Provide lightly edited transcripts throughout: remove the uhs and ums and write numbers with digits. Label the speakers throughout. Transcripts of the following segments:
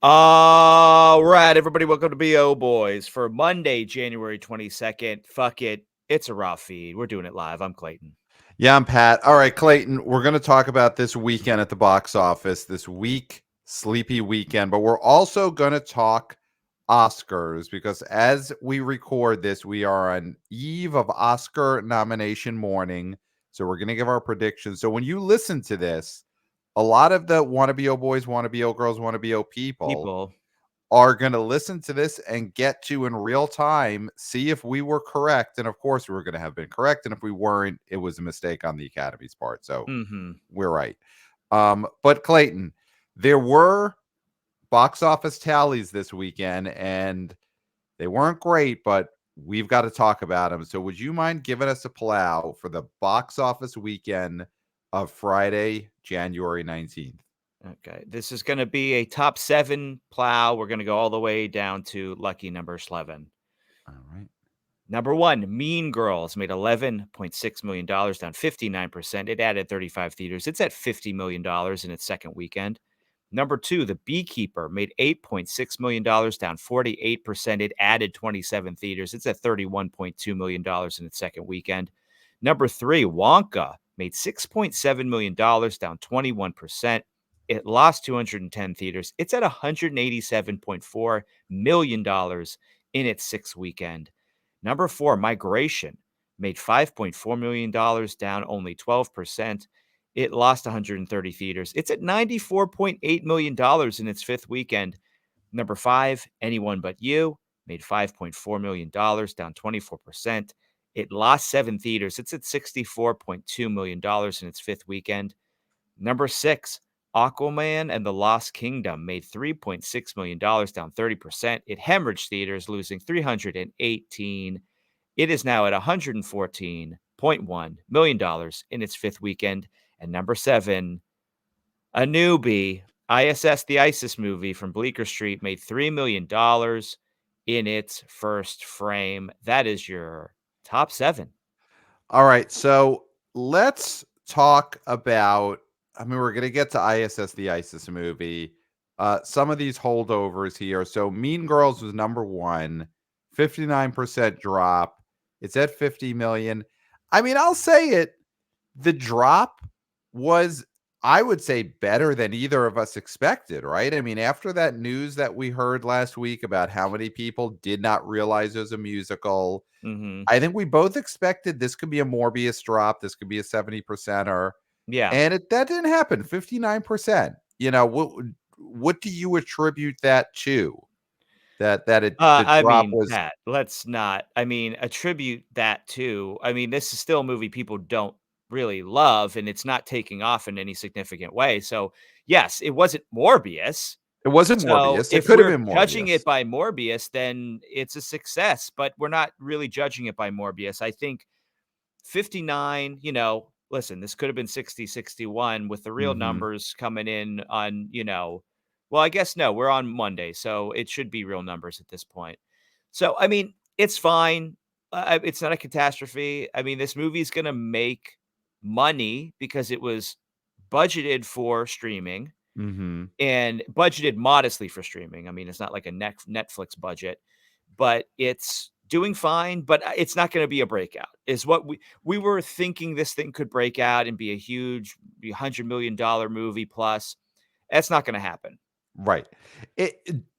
Speaker 1: All right, everybody, welcome to BO Boys for Monday, January 22nd. Fuck it. It's a raw feed. We're doing it live. I'm Clayton.
Speaker 2: Yeah, I'm Pat. All right, Clayton, we're going to talk about this weekend at the box office, this sleepy weekend, but we're also going to talk Oscars because as we record this, we are on eve of Oscar nomination morning. So we're going to give our predictions. So when you listen to this, a lot of the wannabe O boys, wannabe O girls, wannabe O people are going to listen to this and get to in real time see if we were correct, and of course we were going to have been correct, and if we weren't, it was a mistake on the Academy's part. So we're right. But Clayton, there were box office tallies this weekend and they weren't great, but we've got to talk about them. So would you mind giving us a plow for the box office weekend of Friday, January 19th?
Speaker 1: Okay, this is going to be a top 7 plow. We're going to go all the way down to lucky number 11.
Speaker 2: All right.
Speaker 1: Number 1, Mean Girls made $11.6 million, down 59%. It added 35 theaters. It's at $50 million in its second weekend. Number 2, The Beekeeper made $8.6 million, down 48%. It added 27 theaters. It's at $31.2 million in its second weekend. Number 3, Wonka made $6.7 million, down 21%. It lost 210 theaters. It's at $187.4 million in its sixth weekend. Number 4, Migration made $5.4 million, down only 12%. It lost 130 theaters. It's at $94.8 million in its fifth weekend. Number 5, Anyone But You made $5.4 million, down 24%. It lost 7 theaters. It's at $64.2 million in its fifth weekend. Number 6, Aquaman and the Lost Kingdom made $3.6 million, down 30%. It hemorrhaged theaters, losing 318. It is now at $114.1 million in its fifth weekend. And number 7, a newbie, I.S.S. the I.S.S. movie from Bleecker Street made $3 million in its first frame. That is your top 7.
Speaker 2: All right, so let's talk about. I mean, we're going to get to I.S.S. the I.S.S. movie. Some of these holdovers here. So, Mean Girls was number 1, 59% drop. It's at 50 million. I mean, I'll say it. The drop was, I would say, better than either of us expected, right? I mean, after that news that we heard last week about how many people did not realize it was a musical, I think we both expected this could be a Morbius drop. This could be a 70%er.
Speaker 1: Yeah.
Speaker 2: And that didn't happen. 59%. You know, what do you attribute that to? The drop was.
Speaker 1: Pat, let's not, attribute that to, this is still a movie people don't really love, and it's not taking off in any significant way. So, yes, it wasn't Morbius.
Speaker 2: It wasn't
Speaker 1: So,
Speaker 2: Morbius. It
Speaker 1: if
Speaker 2: could have
Speaker 1: we're
Speaker 2: been
Speaker 1: judging
Speaker 2: Morbius.
Speaker 1: it by Morbius, then it's a success, but we're not really judging it by Morbius. I think 59, listen, this could have been 60, 61 with the real numbers coming in on, well, I guess no, we're on Monday, so it should be real numbers at this point. So, it's fine. It's not a catastrophe. This movie is going to make money because it was budgeted for streaming and budgeted modestly for streaming. It's not like a Netflix budget, but it's doing fine, but it's not going to be a breakout. Is what we were thinking this thing could break out and be a huge $100 million movie plus. That's not going to happen.
Speaker 2: Right.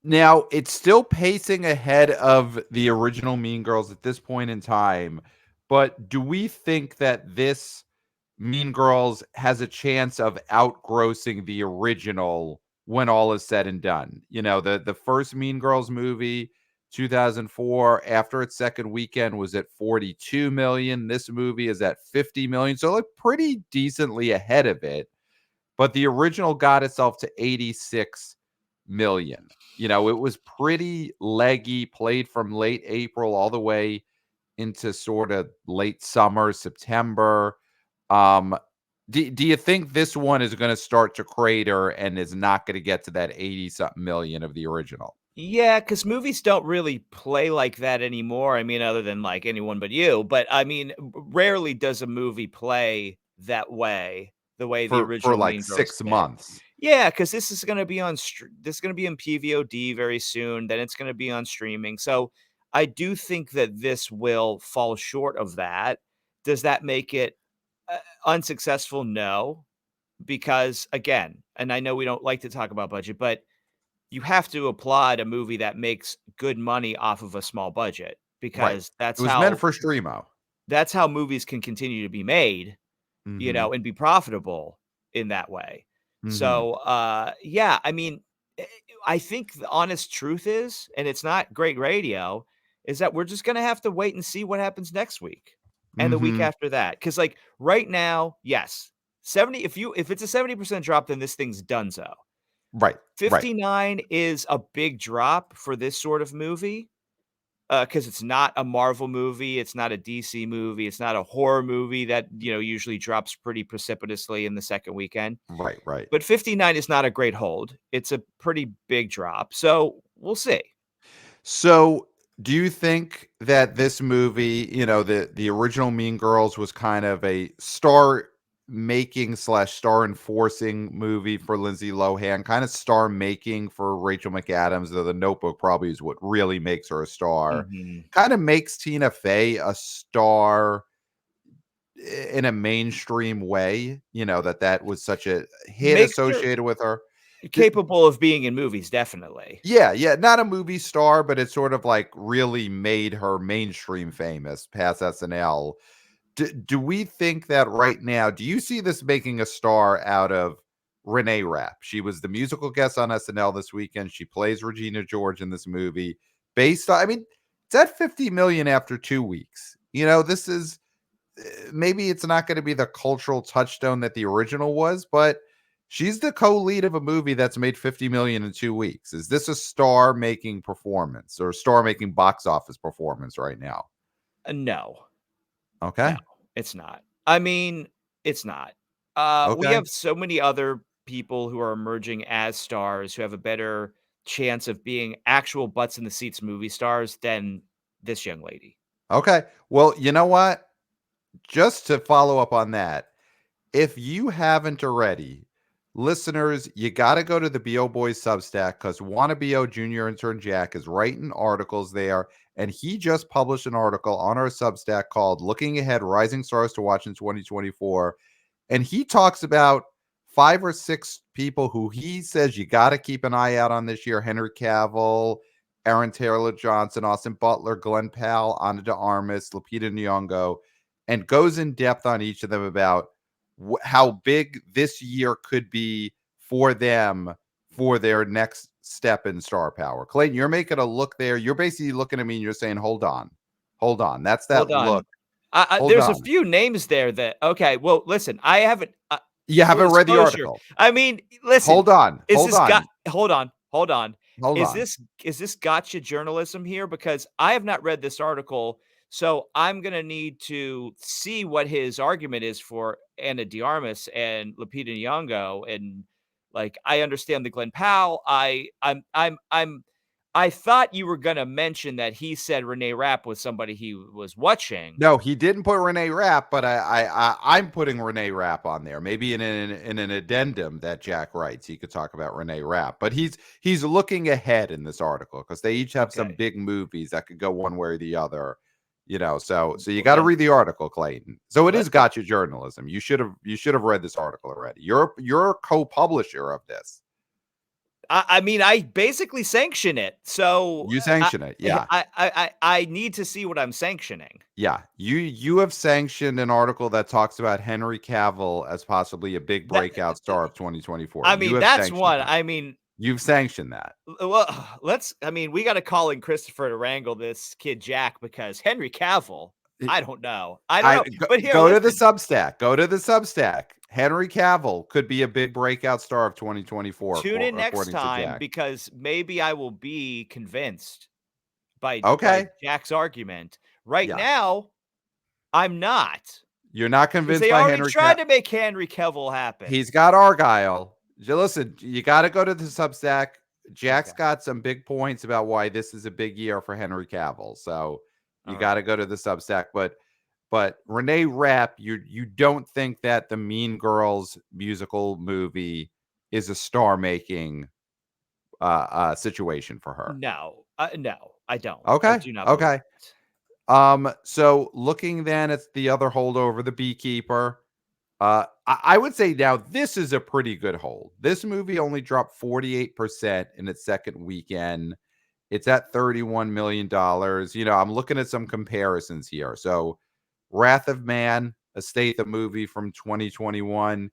Speaker 2: Now it's still pacing ahead of the original Mean Girls at this point in time, but do we think that this Mean Girls has a chance of outgrossing the original when all is said and done? You know, the first Mean Girls movie, 2004, after its second weekend was at 42 million. This movie is at 50 million, so like pretty decently ahead of it. But the original got itself to 86 million. You know, it was pretty leggy, played from late April all the way into sort of late summer, September. Do you think this one is going to start to crater and is not going to get to that 80 something million of the original?
Speaker 1: Yeah, because movies don't really play like that anymore. Other than like Anyone But You, but rarely does a movie play that way, the way the
Speaker 2: For
Speaker 1: original
Speaker 2: like
Speaker 1: Mean Girls
Speaker 2: 6
Speaker 1: did.
Speaker 2: months.
Speaker 1: Yeah, because this is gonna be this is gonna be in PVOD very soon, then it's gonna be on streaming, so I do think that this will fall short of that. Does that make it, unsuccessful? No, because, again, and I know we don't like to talk about budget, but you have to applaud a movie that makes good money off of a small budget,
Speaker 2: Right.
Speaker 1: because
Speaker 2: It was meant for Streamo.
Speaker 1: that's how movies can continue to be made,
Speaker 2: Mhm.
Speaker 1: and be profitable in that way.
Speaker 2: Mhm.
Speaker 1: So, yeah, I mean, I think the honest truth is, and it's not great radio, is that we're just gonna have to wait and see what happens next week and the week
Speaker 2: Mhm.
Speaker 1: after that. Because, like, right now, yes, 70 if it's a 70% drop, then this thing's donezo.
Speaker 2: Right. Right.
Speaker 1: 59 is a big drop for this sort of movie, because it's not a Marvel movie, it's not a DC movie, it's not a horror movie that, usually drops pretty precipitously in the second weekend.
Speaker 2: Right. Right.
Speaker 1: But 59 is not a great hold. It's a pretty big drop, so we'll see.
Speaker 2: So, do you think that this movie, the original Mean Girls was kind of a star making slash star enforcing movie for Lindsay Lohan, kind of star making for Rachel McAdams, though The Notebook probably is what really makes her a star.
Speaker 1: Mhm.
Speaker 2: Kind of makes Tina Fey a star in a mainstream way, that was such a hit
Speaker 1: Makes her
Speaker 2: associated with her. D
Speaker 1: capable of being in movies, definitely.
Speaker 2: Yeah, yeah, not a movie star, but it sort of, like, really made her mainstream famous past SNL. Do we think that right now do you see this making a star out of Renee Rapp? She was the musical guest on SNL this weekend. She plays Regina George in this movie based on I mean, it's at 50,000,000 after 2 weeks. This is maybe it's not going to be the cultural touchstone that the original was, but she's the co-lead of a movie that's made 50,000,000 in 2 weeks. Is this a star-making performance or star-making box office performance right now?
Speaker 1: No. No,
Speaker 2: Okay.
Speaker 1: it's not. I mean, it's not. We
Speaker 2: Okay.
Speaker 1: have so many other people who are emerging as stars who have a better chance of being actual butts in the seats movie stars than this young lady.
Speaker 2: Okay. Well, you know what? Just to follow up on that, if you haven't already, listeners, you got to go to the BO Boys Substack because Wanna BO Junior Intern Jack is writing articles there. And he just published an article on our Substack called Looking Ahead Rising Stars to Watch in 2024. And he talks about 5 or 6 people who he says you gotta keep an eye out on this year: Henry Cavill, Aaron Taylor-Johnson, Austin Butler, Glenn Powell, Ana de Armas, Lupita Nyong'o, and goes in depth on each of them about how big this year could be for them for their next step in star power. Clayton, you're making a look there. You're basically looking at me and you're saying, "Hold on. Hold on." That's
Speaker 1: Hold
Speaker 2: that look.
Speaker 1: on.
Speaker 2: Hold
Speaker 1: There's a
Speaker 2: on.
Speaker 1: few names there that okay, well, listen, I haven't
Speaker 2: You
Speaker 1: full
Speaker 2: haven't read the
Speaker 1: disclosure.
Speaker 2: article.
Speaker 1: I mean, listen,
Speaker 2: Hold on.
Speaker 1: is
Speaker 2: Hold
Speaker 1: this got
Speaker 2: on.
Speaker 1: hold on.
Speaker 2: Hold on.
Speaker 1: Is this gotcha journalism here? Because I have not read this article, so I'm gonna need to see what his argument is for Anna de Armas and Lupita Nyong'o, and, like, I understand the Glenn Powell. I thought you were gonna mention that he said Renee Rapp was somebody he was watching.
Speaker 2: No, he didn't put Renee Rapp, but I'm putting Renee Rapp on there. Maybe in an addendum that Jack writes, he could talk about Renee Rapp. But he's looking ahead in this article because they each have some
Speaker 1: Okay.
Speaker 2: big movies that could go one way or the other. So you
Speaker 1: Well,
Speaker 2: got to
Speaker 1: then
Speaker 2: read the article, Clayton. So it is
Speaker 1: let's
Speaker 2: gotcha journalism. You should have read this article already. You're a co-publisher of this.
Speaker 1: I mean, I basically sanction it, so
Speaker 2: You sanction it, yeah.
Speaker 1: I need to see what I'm sanctioning.
Speaker 2: Yeah, you have sanctioned an article that talks about Henry Cavill as possibly a big
Speaker 1: That
Speaker 2: breakout star of 2024.
Speaker 1: I
Speaker 2: You
Speaker 1: mean,
Speaker 2: have
Speaker 1: that's
Speaker 2: sanctioned
Speaker 1: one.
Speaker 2: that.
Speaker 1: I mean,
Speaker 2: You've sanctioned that.
Speaker 1: well, I mean, we gotta call in Christopher to wrangle this kid Jack because Henry Cavill,
Speaker 2: It-
Speaker 1: I don't know. I don't
Speaker 2: I
Speaker 1: know.
Speaker 2: go,
Speaker 1: But here,
Speaker 2: go to the
Speaker 1: listen,
Speaker 2: Substack. Go to the Substack. Henry Cavill could be a big breakout star of 2024,
Speaker 1: tune in next
Speaker 2: according to
Speaker 1: time
Speaker 2: Jack.
Speaker 1: because maybe I will be convinced by
Speaker 2: Okay.
Speaker 1: Jack's argument. Right
Speaker 2: Yeah.
Speaker 1: now, I'm not.
Speaker 2: You're not
Speaker 1: Because
Speaker 2: convinced
Speaker 1: they
Speaker 2: by
Speaker 1: already
Speaker 2: Henry
Speaker 1: tried
Speaker 2: Cavill.
Speaker 1: to make Henry Cavill happen.
Speaker 2: He's got Argyle. Listen, you got to go to the Substack. Jack's
Speaker 1: Okay.
Speaker 2: got some big points about why this is a big year for Henry Cavill. So you
Speaker 1: All
Speaker 2: got to
Speaker 1: right.
Speaker 2: go to the Substack. But Renee Rapp, you don't think that the Mean Girls musical movie is a star making situation for her.
Speaker 1: No, no, I don't. I
Speaker 2: Okay.
Speaker 1: do not believe
Speaker 2: Okay.
Speaker 1: that.
Speaker 2: So looking then at the other holdover, the beekeeper, I would say now this is a pretty good hold. This movie only dropped 48% in its second weekend. It's at $31 million. I'm looking at some comparisons here. So, Wrath of Man, a Statham movie from 2021,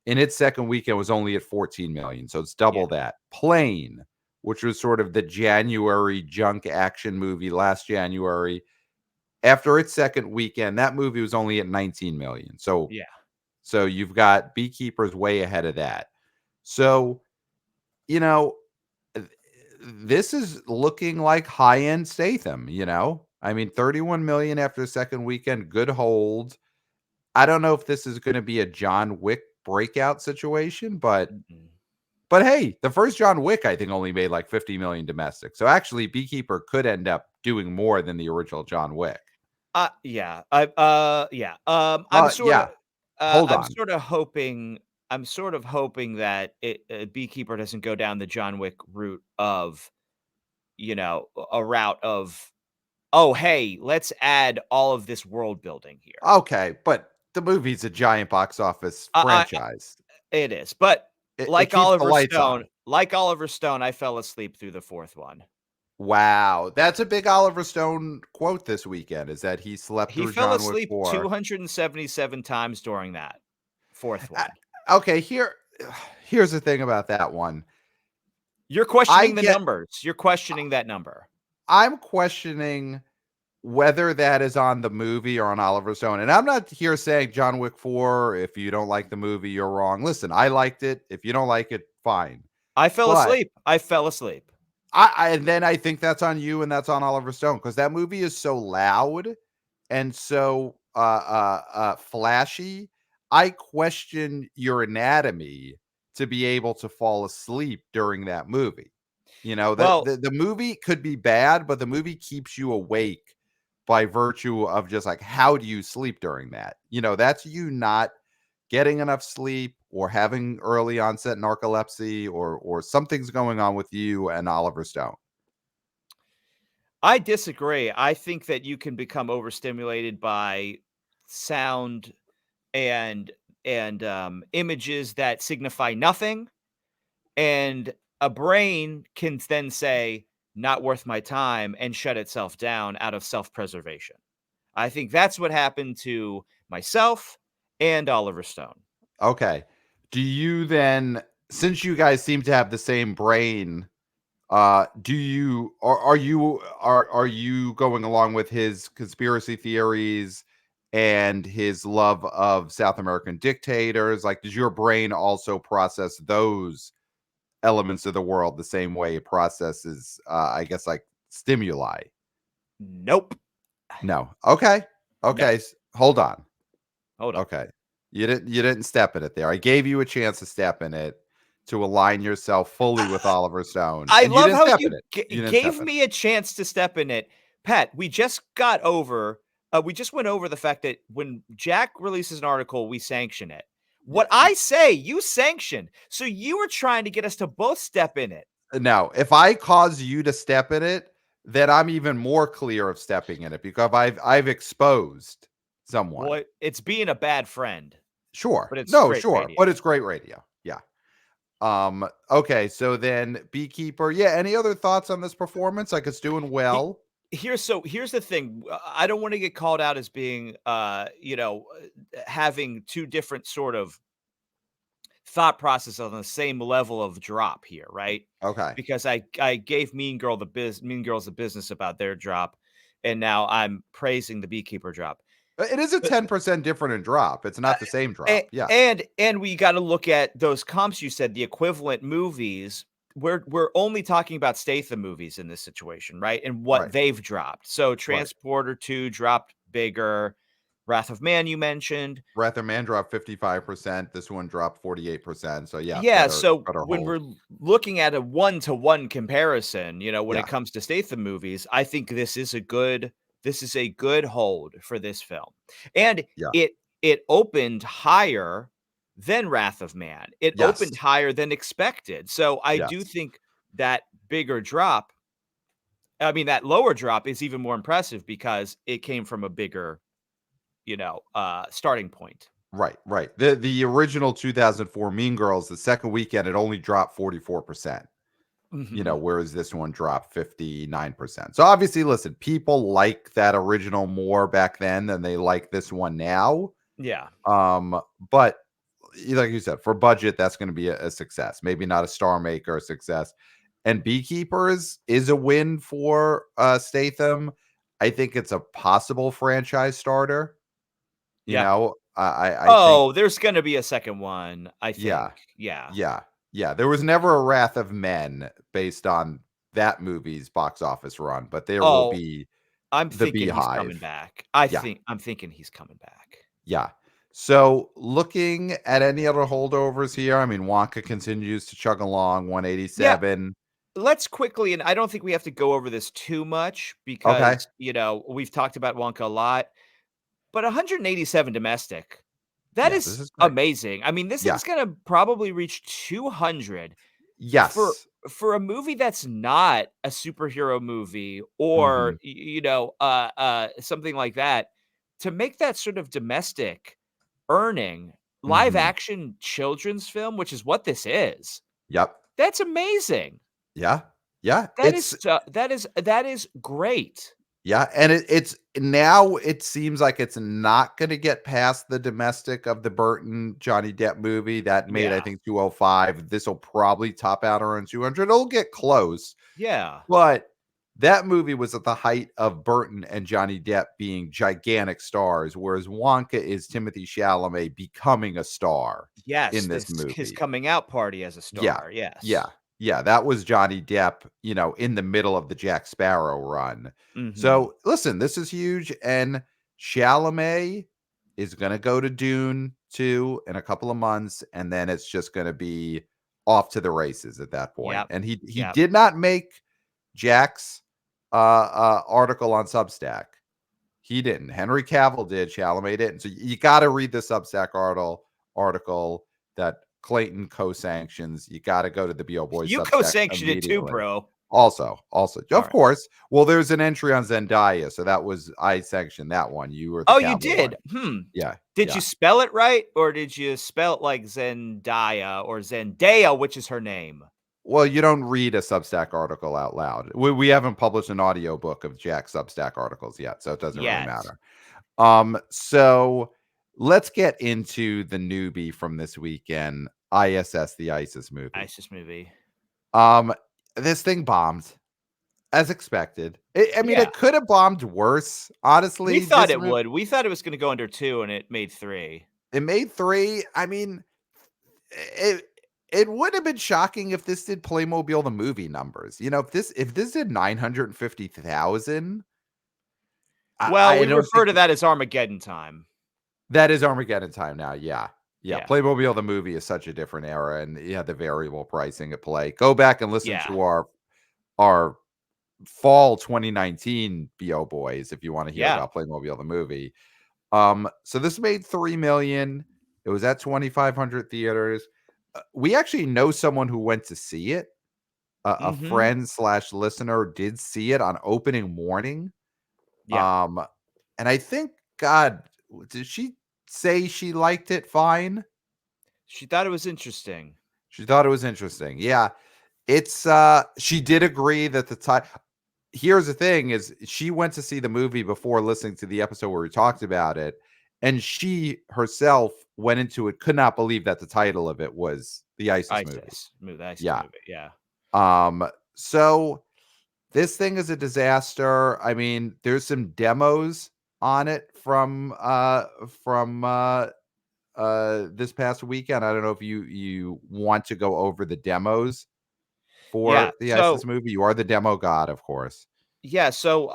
Speaker 2: in its second weekend was only at 14 million. So it's
Speaker 1: Yeah,
Speaker 2: double that. Plane, which was sort of the January junk action movie last January, after its second weekend, that movie was only at 19 million. So
Speaker 1: yeah.
Speaker 2: so you've got Beekeepers way ahead of that. So, you know, this is looking like high-end Statham. I mean, 31 million after the second weekend, good hold. I don't know if this is going to be a John Wick breakout situation, but
Speaker 1: Mm-mm.
Speaker 2: hey, the first John Wick I think only made like 50 million domestic. So actually Beekeeper could end up doing more than the original John Wick.
Speaker 1: Yeah. Yeah. I'm sort of,
Speaker 2: Yeah. Hold
Speaker 1: I'm
Speaker 2: on.
Speaker 1: sort of hoping, that Beekeeper doesn't go down the John Wick route of, a route of, oh, hey, let's add all of this world building here.
Speaker 2: Okay, but the movie's a giant box office
Speaker 1: I
Speaker 2: franchise.
Speaker 1: It is, but
Speaker 2: It keeps the lights on.
Speaker 1: Like Oliver Stone, I fell asleep through the fourth one.
Speaker 2: Wow, that's a big Oliver Stone quote this weekend, is that he slept
Speaker 1: He
Speaker 2: through
Speaker 1: fell
Speaker 2: John Wick
Speaker 1: asleep
Speaker 2: 4.
Speaker 1: 277 times during that fourth
Speaker 2: Uh,
Speaker 1: one.
Speaker 2: okay, here's the thing about that one.
Speaker 1: You're
Speaker 2: I
Speaker 1: questioning the
Speaker 2: get
Speaker 1: numbers. You're questioning that number.
Speaker 2: I'm questioning whether that is on the movie or on Oliver Stone. And I'm not here saying John Wick 4, if you don't like the movie, you're wrong. Listen, I liked it. If you don't like it, fine.
Speaker 1: I fell
Speaker 2: But
Speaker 1: asleep. I fell asleep.
Speaker 2: and then I think that's on you and that's on Oliver Stone because that movie is so loud and so flashy. I question your anatomy to be able to fall asleep during that movie. That
Speaker 1: Well,
Speaker 2: the movie could be bad, but the movie keeps you awake by virtue of just like how do you sleep during that? That's you not getting enough sleep or having early onset narcolepsy or something's going on with you and Oliver Stone.
Speaker 1: I disagree. I think that you can become overstimulated by sound and images that signify nothing, and a brain can then say, "Not worth my time," and shut itself down out of self-preservation. I think that's what happened to myself and Oliver Stone.
Speaker 2: Okay. Do you then, since you guys seem to have the same brain, do you are you going along with his conspiracy theories and his love of South American dictators? Like, does your brain also process those elements of the world the same way it processes, I guess, like stimuli?
Speaker 1: Nope.
Speaker 2: No. Okay.
Speaker 1: No.
Speaker 2: Okay. Hold on.
Speaker 1: Hold on.
Speaker 2: Okay. You didn't step in it there. I gave you a chance to step in it to align yourself fully with Oliver Stone,
Speaker 1: I
Speaker 2: and you
Speaker 1: love
Speaker 2: didn't
Speaker 1: how
Speaker 2: step in
Speaker 1: you
Speaker 2: it. You didn't step
Speaker 1: gave
Speaker 2: in it.
Speaker 1: me a chance to step in it. Pat, we just went over the fact that when Jack releases an article, we sanction it. What
Speaker 2: Yeah.
Speaker 1: I say, you sanction. So you were trying to get us to both step in it.
Speaker 2: No, if I cause you to step in it, then I'm even more clear of stepping in it because I've exposed someone.
Speaker 1: Well, it's being a bad friend,
Speaker 2: Sure.
Speaker 1: but it's
Speaker 2: No,
Speaker 1: great
Speaker 2: sure.
Speaker 1: radio.
Speaker 2: But it's great radio. Yeah. Okay, so then Beekeeper. Yeah, any other thoughts on this performance? Like it's doing
Speaker 1: He
Speaker 2: well.
Speaker 1: here's the thing. I don't want to get called out as being having two different sort of thought process on the same level of drop here, right?
Speaker 2: Okay.
Speaker 1: Because I gave Mean Girls the business about their drop, and now I'm praising the Beekeeper drop.
Speaker 2: It is a
Speaker 1: But
Speaker 2: 10% different in drop. It's not the same drop. Yeah.
Speaker 1: and we got to look at those comps you said, the equivalent movies. We're only talking about Statham movies in this situation, right? And what
Speaker 2: Right.
Speaker 1: they've dropped. So
Speaker 2: Right.
Speaker 1: Transporter 2 dropped bigger. Wrath of Man you mentioned.
Speaker 2: Wrath of Man dropped 55%. This one dropped 48%. So yeah,
Speaker 1: Yeah,
Speaker 2: better
Speaker 1: so
Speaker 2: better
Speaker 1: when
Speaker 2: hold.
Speaker 1: we're looking at a one-to-one comparison, when it
Speaker 2: Yeah.
Speaker 1: comes to Statham movies, I think this is a good hold for this film. And
Speaker 2: Yeah.
Speaker 1: it opened higher then Wrath of Man. It opened
Speaker 2: Yes.
Speaker 1: higher than expected. So I do
Speaker 2: Yes.
Speaker 1: think that bigger drop, I mean, that lower drop is even more impressive because it came from a bigger, starting point.
Speaker 2: Right, right. The original 2004 Mean Girls, the second weekend, it only dropped 44%.
Speaker 1: Mhm.
Speaker 2: Whereas this one dropped 59%. So obviously, listen, people like that original more back then than they like this one now.
Speaker 1: Yeah.
Speaker 2: But like you said, for budget, that's going to be a success. Maybe not a star maker success. And Beekeepers is a win for Statham. I think it's a possible franchise starter.
Speaker 1: Yeah.
Speaker 2: I think,
Speaker 1: Oh, there's gonna be a second one, I
Speaker 2: yeah,
Speaker 1: think. Yeah.
Speaker 2: yeah, yeah. There was never a Wrath of Men based on that movie's box office run, but there will
Speaker 1: Oh,
Speaker 2: be
Speaker 1: I'm
Speaker 2: the
Speaker 1: thinking he's coming
Speaker 2: Beehive.
Speaker 1: back.
Speaker 2: Yeah,
Speaker 1: I'm thinking he's coming back.
Speaker 2: yeah. So looking at any other holdovers here, I mean, Wonka continues to chug along,
Speaker 1: Yeah,
Speaker 2: 187.
Speaker 1: let's quickly, and I don't think we have to go over this too much
Speaker 2: Okay.
Speaker 1: because, we've talked about Wonka a lot, but 187 domestic, that
Speaker 2: Yeah, this
Speaker 1: is
Speaker 2: is great.
Speaker 1: amazing. I mean, this
Speaker 2: Yeah.
Speaker 1: thing's gonna probably reach 200 for
Speaker 2: Yes.
Speaker 1: a movie that's not a superhero movie or,
Speaker 2: Mhm.
Speaker 1: something like that. To make that sort of domestic earning live
Speaker 2: Mhm.
Speaker 1: action children's film, which is what this is,
Speaker 2: Yep.
Speaker 1: that's amazing.
Speaker 2: Yeah. Yeah.
Speaker 1: That is so that is great.
Speaker 2: Yeah, and it's now it seems like it's not gonna get past the domestic of the Burton Johnny Depp movie that made, I
Speaker 1: Yeah,
Speaker 2: think, 205. This'll probably top out around 200. It'll get close,
Speaker 1: yeah.
Speaker 2: but that movie was at the height of Burton and Johnny Depp being gigantic stars, whereas Wonka is Timothy Chalamet becoming a star
Speaker 1: Yes,
Speaker 2: in this
Speaker 1: this his
Speaker 2: movie.
Speaker 1: coming out party as a
Speaker 2: Yeah.
Speaker 1: star,
Speaker 2: Yeah.
Speaker 1: yes.
Speaker 2: Yeah, that was Johnny Depp, in the middle of the Jack Sparrow run.
Speaker 1: Mhm.
Speaker 2: So, listen, this is huge, and Chalamet is gonna go to Dune 2 in a couple of months, and then it's just gonna be off to the races at that point,
Speaker 1: Yep,
Speaker 2: and he
Speaker 1: yep.
Speaker 2: did not make Jack's, article on Substack. He didn't. Henry Cavill did, Chalamet didn't. So you gotta read the Substack article that Clayton co-sanctions. You gotta go to the BO Boys
Speaker 1: You
Speaker 2: Substack
Speaker 1: co-sanctioned it too,
Speaker 2: immediately.
Speaker 1: bro.
Speaker 2: Also, of
Speaker 1: Alright.
Speaker 2: course. Well, there's an entry on Zendaya, so that was I sanctioned that one. You were the
Speaker 1: Oh, you
Speaker 2: Cavill one.
Speaker 1: did? Hmm.
Speaker 2: Yeah,
Speaker 1: Did
Speaker 2: yeah.
Speaker 1: you spell it right, or did you spell it like Zendaya or Zendaya, which is her name?
Speaker 2: Well, you don't read a Substack article out loud. We haven't published an audiobook of Jack's Substack articles yet, so it doesn't really
Speaker 1: Yes.
Speaker 2: matter. So let's get into the newbie from this weekend, ISS, the ISIS movie.
Speaker 1: ISIS movie.
Speaker 2: Um, this thing bombed as expected. I mean,
Speaker 1: Yeah.
Speaker 2: it could have bombed worse,
Speaker 1: We
Speaker 2: honestly.
Speaker 1: thought
Speaker 2: This
Speaker 1: it would. We thought it was gonna go under 2, and it made 3.
Speaker 2: it made three. I mean, it it would have been shocking if this did Playmobil the movie numbers. If this did 950,000,
Speaker 1: Well,
Speaker 2: I
Speaker 1: we
Speaker 2: don't
Speaker 1: refer
Speaker 2: think
Speaker 1: to that as Armageddon time.
Speaker 2: that is Armageddon time now, yeah. Yeah,
Speaker 1: Yeah.
Speaker 2: Playmobil the movie is such a different era, and you had the variable pricing at play. Go back and listen
Speaker 1: Yeah.
Speaker 2: to our fall 2019 BO Boys if you wanna hear
Speaker 1: Yeah.
Speaker 2: about Playmobil the movie. So this made 3,000,000. It was at 2,500 theaters. We actually know someone who went to see it. A
Speaker 1: Mhm.
Speaker 2: friend/listener did see it on opening morning.
Speaker 1: Yeah.
Speaker 2: Um, and I think God, did she say she liked it fine?
Speaker 1: She thought it was interesting.
Speaker 2: She thought it was interesting. Yeah. It's she did agree that the time here's the thing is she went to see the movie before listening to the episode where we talked about it, and she herself went into it, could not believe that the title of it was the ISIS movie.
Speaker 1: The ISIS
Speaker 2: Yeah.
Speaker 1: movie, yeah.
Speaker 2: So this thing is a disaster. I mean, there's some demos on it from this past weekend. I don't know if you want to go over the demos
Speaker 1: Yeah,
Speaker 2: for the ISIS
Speaker 1: so
Speaker 2: movie. You are the demo god, of course.
Speaker 1: yeah, so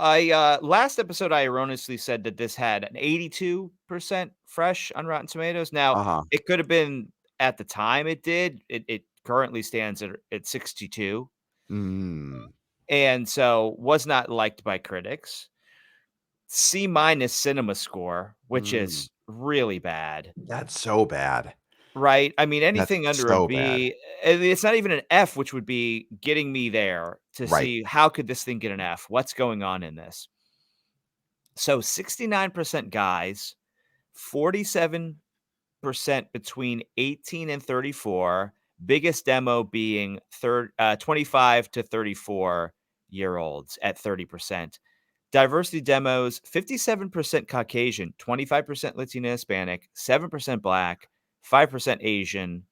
Speaker 1: last episode, I erroneously said that this had an 82% fresh on Rotten Tomatoes. Now,
Speaker 2: Uh-huh.
Speaker 1: it could have been at the time it did. It currently stands at 62,
Speaker 2: Mm.
Speaker 1: and so was not liked by critics. C minus cinema score, which
Speaker 2: Mm.
Speaker 1: is really bad.
Speaker 2: That's so bad.
Speaker 1: right? I mean,
Speaker 2: That's
Speaker 1: anything under a
Speaker 2: so bad.
Speaker 1: B, and it's not even an F, which would be getting me there to
Speaker 2: Right.
Speaker 1: see how could this thing get an F? What's going on in this? So 69% guys, 47% between 18 and 34, biggest demo being 25 to 34-year olds at 30%. Diversity demos, 57% Caucasian, 25% Latino Hispanic, 7% Black, 5% Asian,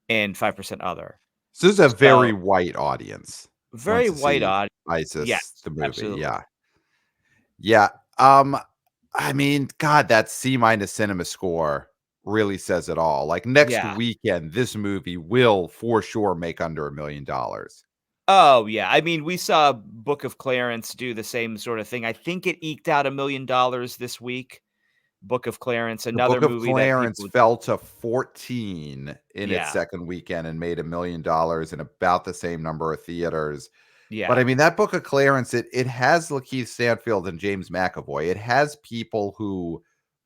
Speaker 1: and 5% other.
Speaker 2: So this is a very
Speaker 1: So,
Speaker 2: white audience. Wants
Speaker 1: very
Speaker 2: to
Speaker 1: white
Speaker 2: see
Speaker 1: odd. Yes,
Speaker 2: ISIS, the movie.
Speaker 1: absolutely.
Speaker 2: Yeah. Yeah. Um, I mean, God, that C minus cinema score really says it all. Like next
Speaker 1: Yeah.
Speaker 2: weekend, this movie will for sure make under $1 million.
Speaker 1: Oh, yeah. I mean, we saw Book of Clarence do the same sort of thing. I think it eked out $1 million this week. Book of Clarence,
Speaker 2: The
Speaker 1: another
Speaker 2: Book of
Speaker 1: movie that
Speaker 2: Clarence
Speaker 1: people.
Speaker 2: fell to 14 in its
Speaker 1: Yeah,
Speaker 2: second weekend and made $1 million in about the same number of theaters. But I
Speaker 1: yeah,
Speaker 2: mean, that Book of Clarence, it has Lakeith Stanfield and James McAvoy. It has people who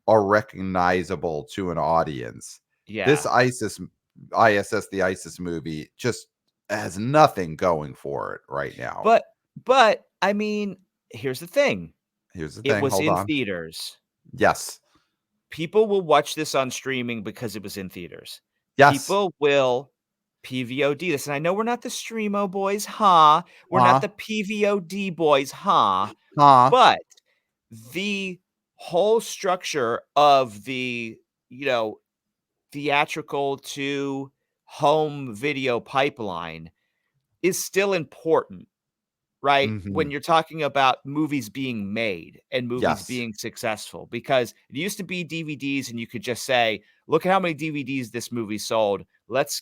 Speaker 2: are recognizable to an audience. This
Speaker 1: yeah.
Speaker 2: ISS, the ISIS movie, just has nothing going for it right now.
Speaker 1: But I mean, here's the thing.
Speaker 2: Here's the
Speaker 1: It
Speaker 2: thing.
Speaker 1: was
Speaker 2: Hold
Speaker 1: in
Speaker 2: on.
Speaker 1: theaters.
Speaker 2: Yes.
Speaker 1: People will watch this on streaming because it was in theaters.
Speaker 2: Yes.
Speaker 1: People will PVOD this, and I know we're not the Streamo boys, huh? We're not
Speaker 2: Huh?
Speaker 1: the PVOD boys, huh?
Speaker 2: Huh?
Speaker 1: But the whole structure of the, you know, theatrical to home video pipeline is still important, right?
Speaker 2: Hmm.
Speaker 1: When you're talking about movies being made and movies
Speaker 2: Yes.
Speaker 1: being successful, because it used to be DVDs and you could just say, look at how many DVDs this movie sold. Let's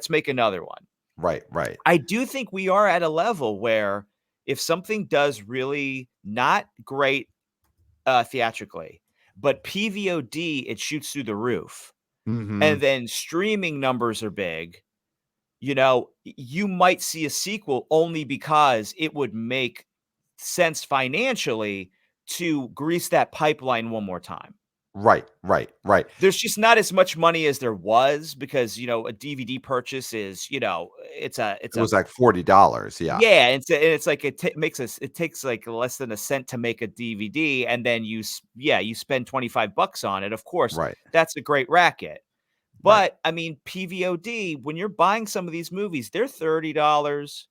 Speaker 1: make another one.
Speaker 2: Right. Right.
Speaker 1: I do think we are at a level where if something does really not great theatrically, but PVOD, it shoots through the roof.
Speaker 2: Hmm.
Speaker 1: And then streaming numbers are big. You might see a sequel only because it would make sense financially to grease that pipeline one more time.
Speaker 2: Right. Right. Right.
Speaker 1: There's just not as much money as there was because, a DVD purchase is, it's
Speaker 2: It
Speaker 1: a
Speaker 2: was like $40. Yeah.
Speaker 1: yeah, and it's like it takes like less than a cent to make a DVD, and then you spend 25 bucks on it. Of course,
Speaker 2: Right.
Speaker 1: that's a great racket.
Speaker 2: Right.
Speaker 1: But I mean, PVOD, when you're buying some of these movies, they're $30,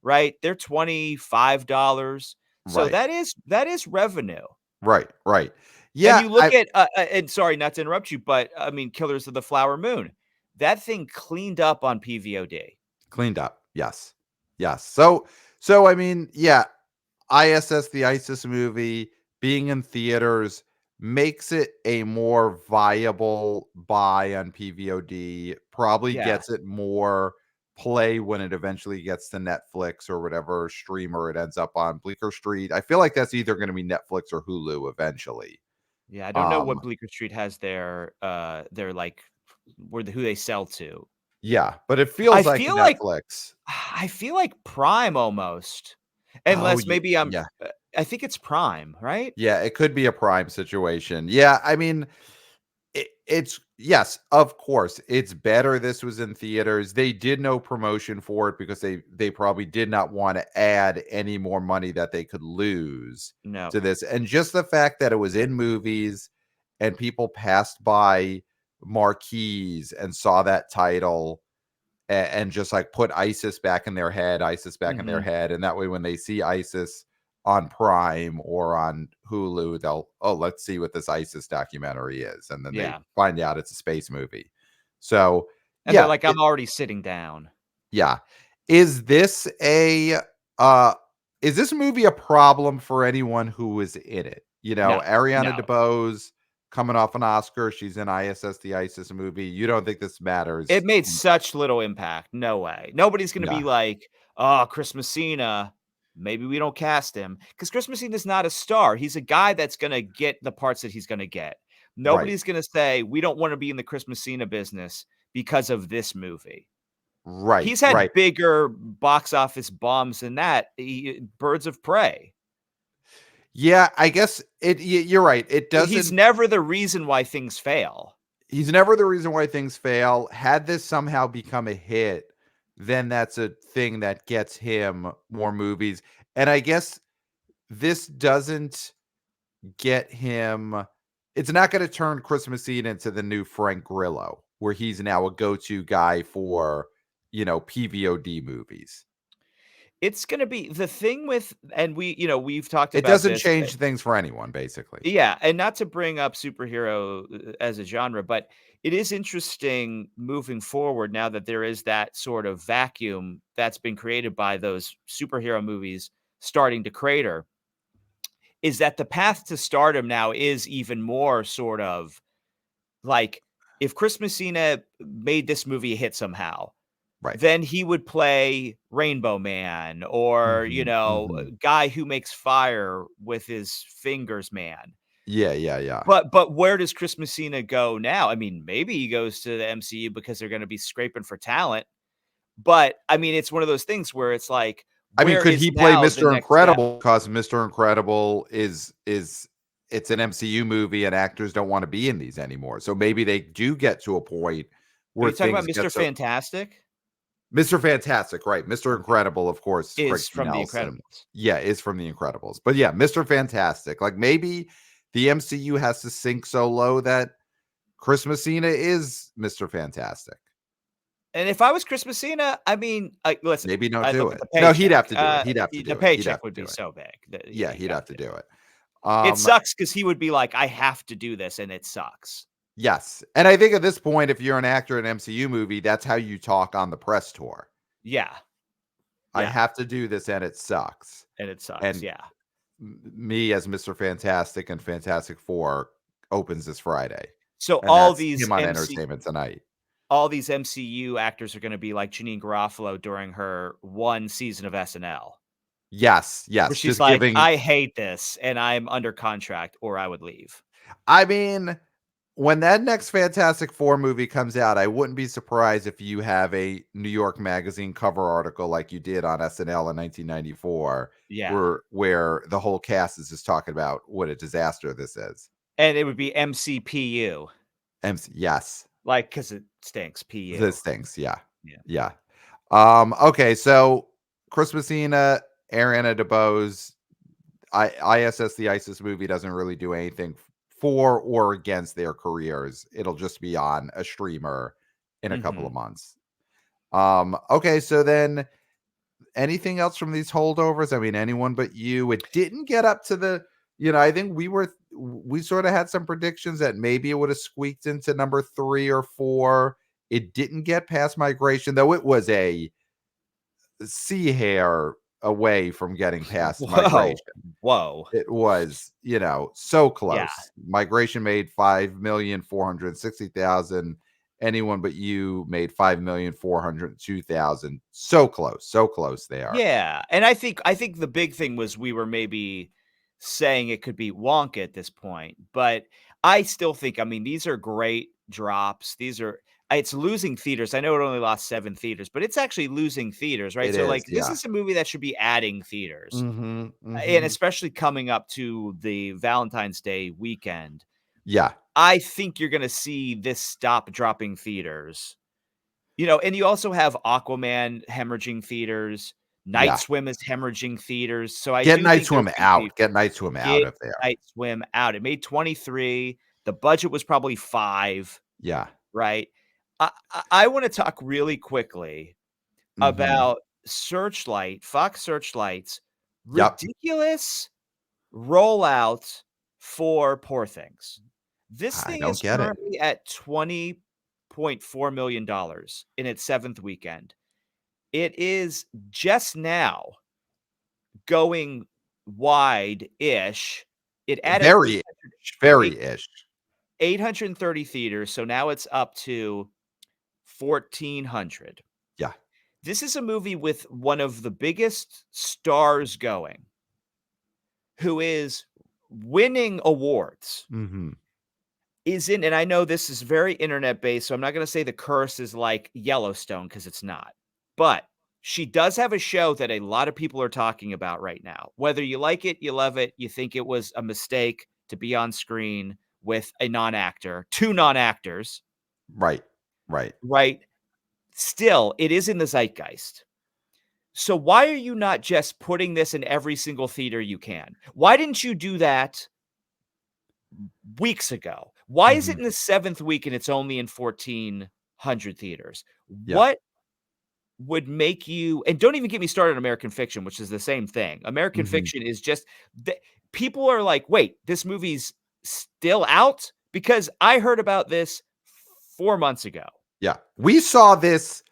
Speaker 1: right? They're $25. So
Speaker 2: Right.
Speaker 1: that is revenue.
Speaker 2: Right. Right.
Speaker 1: And
Speaker 2: Yeah.
Speaker 1: you look at and sorry, not to interrupt you, but I mean, Killers of the Flower Moon. That thing cleaned up on PVOD.
Speaker 2: Cleaned up. Yes. Yes. So I mean, yeah, ISS, the ISIS movie being in theaters makes it a more viable buy on PVOD, probably
Speaker 1: Yeah.
Speaker 2: gets it more play when it eventually gets to Netflix or whatever streamer it ends up on. Bleecker Street. I feel like that's either going to be Netflix or Hulu eventually.
Speaker 1: Yeah, I don't know
Speaker 2: Um
Speaker 1: what Bleecker Street has their like who they sell to.
Speaker 2: yeah, but it
Speaker 1: I
Speaker 2: feels like
Speaker 1: feel like
Speaker 2: Netflix.
Speaker 1: I feel like Prime almost.
Speaker 2: Oh,
Speaker 1: Unless maybe
Speaker 2: yeah.
Speaker 1: I think it's Prime, right?
Speaker 2: Yeah, it could be a Prime situation. Yeah, I mean, it's yes, of course, it's better this was in theaters. They did no promotion for it because they probably did not want to add any more money that they could lose
Speaker 1: No.
Speaker 2: to this. And just the fact that it was in movies and people passed by marquees and saw that title and just like put ISIS back in their head, ISIS back in their
Speaker 1: Mhm.
Speaker 2: head. And that way, when they see ISIS on Prime or on Hulu, they'll, oh, let's see what this ISIS documentary is. And then they
Speaker 1: Yeah.
Speaker 2: find out it's a space movie. So,
Speaker 1: And they're
Speaker 2: yeah,
Speaker 1: like, "I'm already sitting down."
Speaker 2: yeah. Is this a, uh, is this movie a problem for anyone who is in it? You know,
Speaker 1: No.
Speaker 2: Ariana
Speaker 1: No.
Speaker 2: DeBose coming off an Oscar. She's in ISS, the ISIS movie. You don't think this
Speaker 1: It
Speaker 2: matters?
Speaker 1: made such little impact. No way. Nobody's gonna be
Speaker 2: No.
Speaker 1: like, "Oh, Chris Messina, maybe we don't cast him because Chris Messina's not a star. He's a guy that's gonna get the parts that he's gonna get.
Speaker 2: Right.
Speaker 1: Nobody's gonna say, "We don't wanna be in the Chris Messina business because of this movie."
Speaker 2: Right.
Speaker 1: He's had
Speaker 2: Right.
Speaker 1: bigger box office bombs than that. Birds of Prey.
Speaker 2: Yeah, I guess you're right. It
Speaker 1: He's
Speaker 2: doesn't
Speaker 1: never the reason why things fail.
Speaker 2: He's never the reason why things fail. Had this somehow become a hit, then that's a thing that gets him more movies. And I guess this doesn't get him it's not gonna turn Chris Messina into the new Frank Grillo, where he's now a go-to guy for, PVOD movies.
Speaker 1: It's gonna be the thing with and we've talked
Speaker 2: It
Speaker 1: about
Speaker 2: doesn't
Speaker 1: this.
Speaker 2: change things for anyone, basically.
Speaker 1: Yeah, and not to bring up superhero as a genre, but it is interesting moving forward now that there is that sort of vacuum that's been created by those superhero movies starting to crater, is that the path to stardom now is even more sort of like if Chris Messina made this movie a hit somehow,
Speaker 2: Right.
Speaker 1: then he would play Rainbow Man or,
Speaker 2: Mhm,
Speaker 1: a
Speaker 2: mhm.
Speaker 1: guy who makes fire with his fingers man.
Speaker 2: Yeah, yeah, yeah.
Speaker 1: But where does Chris Messina go now? I mean, maybe he goes to the MCU because they're gonna be scraping for talent, but, I mean, it's one of those things where it's like,
Speaker 2: I mean,
Speaker 1: where
Speaker 2: could
Speaker 1: is
Speaker 2: he play
Speaker 1: now the
Speaker 2: Mr.
Speaker 1: next step?
Speaker 2: Incredible? Because Mr. Incredible is it's an MCU movie and actors don't wanna be in these anymore. So maybe they do get to a point
Speaker 1: Are
Speaker 2: where
Speaker 1: you talking about
Speaker 2: things
Speaker 1: Mr.
Speaker 2: get so
Speaker 1: Fantastic?
Speaker 2: Mr. Fantastic, right. Mr.
Speaker 1: Okay.
Speaker 2: Incredible, of course, Craig
Speaker 1: Is
Speaker 2: T.
Speaker 1: from The
Speaker 2: Nelson.
Speaker 1: Incredibles.
Speaker 2: Yeah, is from The Incredibles. But yeah, Mr. Fantastic. Like maybe the MCU has to sink so low that Chris Messina is Mr. Fantastic.
Speaker 1: And if I was Chris Messina, I mean, listen,
Speaker 2: Maybe don't
Speaker 1: I
Speaker 2: do
Speaker 1: look at
Speaker 2: it.
Speaker 1: the
Speaker 2: No, he'd
Speaker 1: paycheck.
Speaker 2: have to do it. He'd have to
Speaker 1: The
Speaker 2: do it. He'd
Speaker 1: paycheck
Speaker 2: have to
Speaker 1: would
Speaker 2: do
Speaker 1: be
Speaker 2: it.
Speaker 1: so big that,
Speaker 2: Yeah,
Speaker 1: you
Speaker 2: he'd
Speaker 1: gotta
Speaker 2: have to
Speaker 1: do
Speaker 2: do
Speaker 1: it.
Speaker 2: it.
Speaker 1: It
Speaker 2: Um,
Speaker 1: sucks because he would be like, "I have to do this," and it sucks.
Speaker 2: yes. And I think at this point, if you're an actor in an MCU movie, that's how you talk on the press tour.
Speaker 1: Yeah,
Speaker 2: I
Speaker 1: yeah,
Speaker 2: have to do this and it sucks.
Speaker 1: and it sucks,
Speaker 2: And
Speaker 1: yeah.
Speaker 2: me as Mr. Fantastic and Fantastic Four opens this Friday.
Speaker 1: So
Speaker 2: And that's him on
Speaker 1: MC
Speaker 2: Entertainment Tonight.
Speaker 1: all these MCU actors are gonna be like Janine Garofalo during her 1 season of SNL,
Speaker 2: Yes,
Speaker 1: where
Speaker 2: yes.
Speaker 1: she's
Speaker 2: Just
Speaker 1: like,
Speaker 2: giving
Speaker 1: "I hate this, and I'm under contract, or I would leave."
Speaker 2: I mean, when that next Fantastic Four movie comes out, I wouldn't be surprised if you have a New York Magazine cover article like you did on SNL in 1994,
Speaker 1: Yeah,
Speaker 2: where the whole cast is just talking about what a disaster this is.
Speaker 1: and it would be MCPU,
Speaker 2: MC yes,
Speaker 1: like, because it stinks, PU.
Speaker 2: this things, yeah,
Speaker 1: Yeah.
Speaker 2: yeah. Okay, so Chris Messina, Ariana DeBose, I.S.S. the ISIS movie doesn't really do anything for or against their careers. It'll just be on a streamer in a couple
Speaker 1: Mhm.
Speaker 2: of months. Okay, so then anything else from these holdovers? I mean, anyone but you. It didn't get up to I think we sort of had some predictions that maybe it would have squeaked into number 3 or 4. It didn't get past migration, though it was a sea hair away from getting past
Speaker 1: Whoa.
Speaker 2: migration.
Speaker 1: Whoa.
Speaker 2: It was, so
Speaker 1: Yeah.
Speaker 2: close. Migration made 5,460,000. Anyone but you made 5,402,000. So close they are.
Speaker 1: Yeah, and I think the big thing was we were maybe saying it could be Wonka at this point, but I still think, I mean, these are great drops. These are it's losing theaters. I know it only lost 7 theaters, but it's actually losing theaters, right?
Speaker 2: It
Speaker 1: So,
Speaker 2: is,
Speaker 1: like, this
Speaker 2: yeah.
Speaker 1: is a movie that should be adding theaters,
Speaker 2: Mhm,
Speaker 1: and
Speaker 2: mhm.
Speaker 1: especially coming up to the Valentine's Day weekend.
Speaker 2: Yeah,
Speaker 1: I think you're gonna see this stop dropping theaters. And you also have Aquaman hemorrhaging theaters, Night
Speaker 2: yeah.
Speaker 1: Swim is hemorrhaging theaters, so I
Speaker 2: Get
Speaker 1: do
Speaker 2: Night
Speaker 1: think there's
Speaker 2: Swim
Speaker 1: gonna be
Speaker 2: out. Get Night Swim out
Speaker 1: get
Speaker 2: of there.
Speaker 1: Night Swim out. It made 23, the budget was probably 5,
Speaker 2: Yeah.
Speaker 1: right? I wanna talk really quickly
Speaker 2: Mhm.
Speaker 1: about Fox Searchlight's
Speaker 2: Yep.
Speaker 1: ridiculous rollout for Poor Things. This
Speaker 2: I
Speaker 1: thing
Speaker 2: don't
Speaker 1: is
Speaker 2: get it.
Speaker 1: currently at $20.4 million in its 7th weekend. It is just now going wide-ish. It added
Speaker 2: Very-ish.
Speaker 1: 830 theaters, so now it's up to 1,400.
Speaker 2: Yeah.
Speaker 1: This is a movie with one of the biggest stars going, who is winning awards.
Speaker 2: Mhm.
Speaker 1: Is in and I know this is very internet based, so I'm not gonna say The Curse is like Yellowstone because it's not. But she does have a show that a lot of people are talking about right now. Whether you like it, you love it, you think it was a mistake to be on screen, with a non-actor, 2 non-actors,
Speaker 2: Right. Right.
Speaker 1: right? Still, it is in the zeitgeist. So why are you not just putting this in every single theater you can? Why didn't you do that weeks ago? Why is it
Speaker 2: Mhm.
Speaker 1: in the 7th week and it's only in 1,400 theaters?
Speaker 2: Yeah.
Speaker 1: What would make you, and don't even get me started on American Fiction, which is the same thing. American
Speaker 2: Mhm.
Speaker 1: Fiction is just people are like, "Wait, this movie's still out?" Because I heard about this 4 months ago.
Speaker 2: Yeah. We saw this